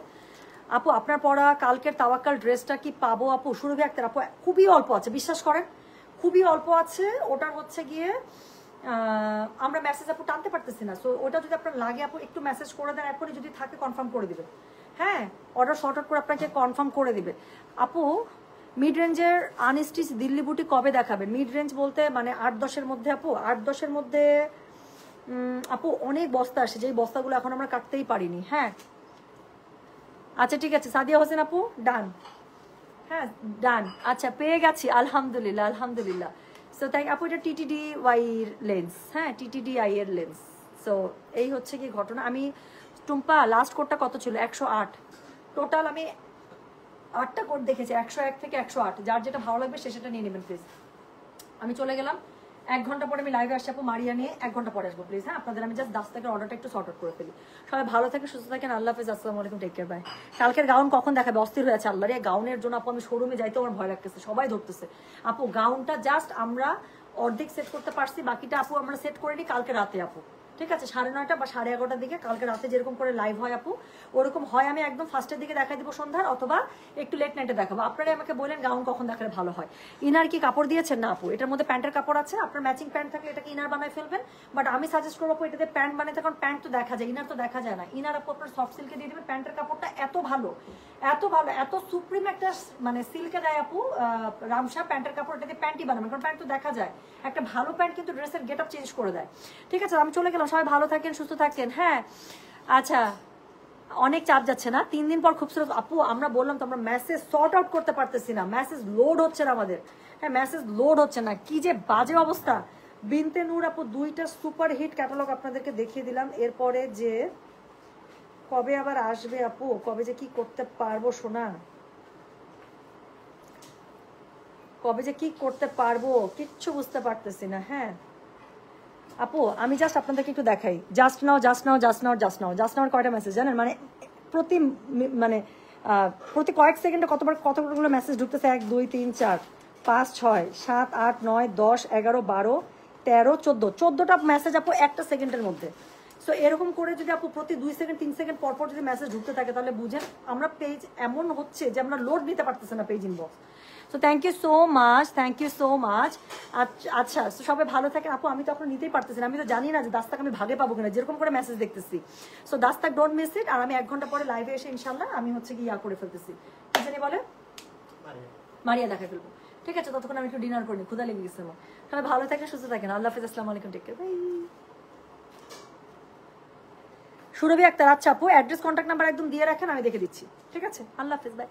আপু আপনার পরা কালকের তাওয়াক্কাল ড্রেসটা কি পাবো আপু? সুরভি আক্তার আপু খুবই অল্প আছে, বিশ্বাস করেন খুবই অল্প আছে। ওটার হচ্ছে গিয়ে আমরা মেসেজ আপু টানতে পারতেছি না। সো ওটা যদি আপনার লাগে আপু একটু মেসেজ করে দেন, এখনই যদি থাকে কনফার্ম করে দিবে। হ্যাঁ অর্ডার শর্ট আউট করে আপনাকে কনফার্ম করে দিবে। আপু মিড রেঞ্জের আনস্টিচ দিল্লি বুটি কবে দেখাবেন? মিড রেঞ্জ বলতে মানে 8-10-এর মধ্যে আপু, 8-10-এর মধ্যে আপু অনেক বস্তা আসে, যেই বস্তাগুলো এখন আমরা কাটতেই পারিনি। হ্যাঁ আচ্ছা ঠিক আছে সাদিয়া হোসেন আপু ডান। হ্যাঁ ডান, আচ্ছা পেয়ে গেছি আলহামদুলিল্লাহ আলহামদুলিল্লাহ। সো তাই আপু এটা টিটিডি ওয়াই লেন্স, হ্যাঁ টিটিডি আই এর লেন্স। সো এই হচ্ছে কি ঘটনা। আমি টুম্পা লাস্ট কোডটা কত ছিল? 108 টোটাল। আমি 8টা কোড দেখেছি, 101 থেকে 108। যার যেটা ভালো লাগবে সে সেটা নিয়ে নেবেন প্লিজ। আমি চলে গেলাম, 1 ঘন্টা পরে আমি লাইভে আসছি আপু, মারিয়া নিয়ে 1 ঘন্টা পরে আসবো প্লিজ। হ্যাঁ আপনাদের আমি জাস্ট 10 থেকে অর্ডারটা একটু শর্ট আউট করে ফেলি। সবাই ভালো থাকে সুস্থ থাকেন, আল্লাহ হাফেজ, আসসালামু আলাইকুম, টেক কেয়ার, বাই। কালকের গাউন কখন দেখাবে? অস্থির হয়ে আছে আল্লাহ রে, গাউনের জন্য আপু আমি শোরুমে যাইতে আমার ভয় লাগতেছে, সবাই ধরতেছে। আপু গাউনটা জাস্ট আমরা অর্ধেক সেট করতে পারছি, বাকিটা আপু আমরা সেট করে নিই কালকে রাতে আপু, ঠিক আছে? 9:30 বা 11:30 দিকে কালকে রাতে যেরকম করে লাইভ হয় আপু ওরকম হয়। আমি একদম ফার্স্টের দিকে দেখাই দিব সন্ধ্যার, অথবা একটু লেট নাইটে দেখাবো। আপনারা আমাকে বলেন গাউন কখন দেখালে ভালো হয়। ইনার কি কাপড় দিয়েছেন? না আপু, এটার মধ্যে প্যান্টের কাপড় আছে, আপনার ম্যাচিং প্যান্ট থাকলে এটাকে ইনার বানায় ফেলবেন। বাট আমি সাজেস্ট করবো আপু এটাতে প্যান্ট বানাতে, কারণ প্যান্ট তো দেখা যায়, ইনার তো দেখা যায় না। ইনার আপু আপনার সফট সিল্কে দিয়ে দেবেন। প্যান্টের কাপড়টা এত ভালো, এত ভালো, এত সুপ্রিম একটা মানে সিল্কে দেয় আপু রামসা। প্যান্টের কাপড় এটাতে প্যান্টই বানাবেন, কারণ প্যান্ট তো দেখা যায়। একটা ভালো প্যান্ট কিন্তু ড্রেসের গেট আপ চেঞ্জ করে দেয়। ঠিক আছে আমি চলে গেলাম, সবাই ভালো থাকেন সুস্থ থাকেন। হ্যাঁ আচ্ছা অনেক চাপ যাচ্ছে না, 3 দিন পর খুবসুরত আপু। আমরা বললাম তো আমরা মেসেজ সর্ট আউট করতে পারতেছি না, মেসেজ লোড হচ্ছে না আমাদের। হ্যাঁ মেসেজ লোড হচ্ছে না, কি যে বাজে অবস্থা। বিনতে নূর আপু 2টা সুপার হিট ক্যাটালগ আপনাদেরকে দেখিয়ে দিলাম। এরপরে যে কবে আবার আসবে আপু, কবে যে কি করতে পারবো শোনা, কবে যে কি করতে পারবো কিচ্ছু বুঝতে পারতেছি না। হ্যাঁ আপু আমি জাস্ট আপনাদেরকে একটু দেখাই, just now just now just now just now just নাওয়ার কয়টা মেসেজ জানেন? মানে প্রতি কয়েক সেকেন্ডে কতগুলো মেসেজ ঢুকতেছে। 1 2 3 4 5 6 7 8 9 10 11 12 13 14টা মেসেজ আপু একটা সেকেন্ডের মধ্যে। সো এরকম করে যদি আপু প্রতি 2 সেকেন্ড 3 সেকেন্ড পর পর যদি মেসেজ ঢুকতে থাকে তাহলে বুঝেন আমরা পেজ এমন হচ্ছে যে আমরা লোড নিতে পারতেছি না page inbox. So thank you so much, thank you so much. আচ্ছা সবাই ভালো থাকেন আপু। আমি তো এখন নিতেই পারতেছি না, আমি তো জানি না যে দাস্তাক আমি ভাগে পাবো কিনা, যেরকম করে মেসেজ দেখতেছি। So Dastak don't miss it. আর আমি 1 ঘন্টা পরে লাইভে এসে ইনশাল্লাহ আমি হচ্ছে কি করে ফেলতেছি, কি জানি বলে মারিয়া দেখা ফেলবো। ঠিক আছে ততক্ষণ আমি একটু ডিনার করিনি, ক্ষুধা লেগে গেছে আমার। সবাই ভালো থাকেন সুস্থ থাকেন, আল্লাহ হাফেজ, আসসালামু আলাইকুম, টেক কেয়ার, বাই। সুরভি আক্তার আচ্ছা আপু অ্যাড্রেস কন্ট্যাক্ট নাম্বার একদম দিয়ে রাখেন, আমি দেখে দিচ্ছি। ঠিক আছে আল্লাহ হাফেজ, বাই।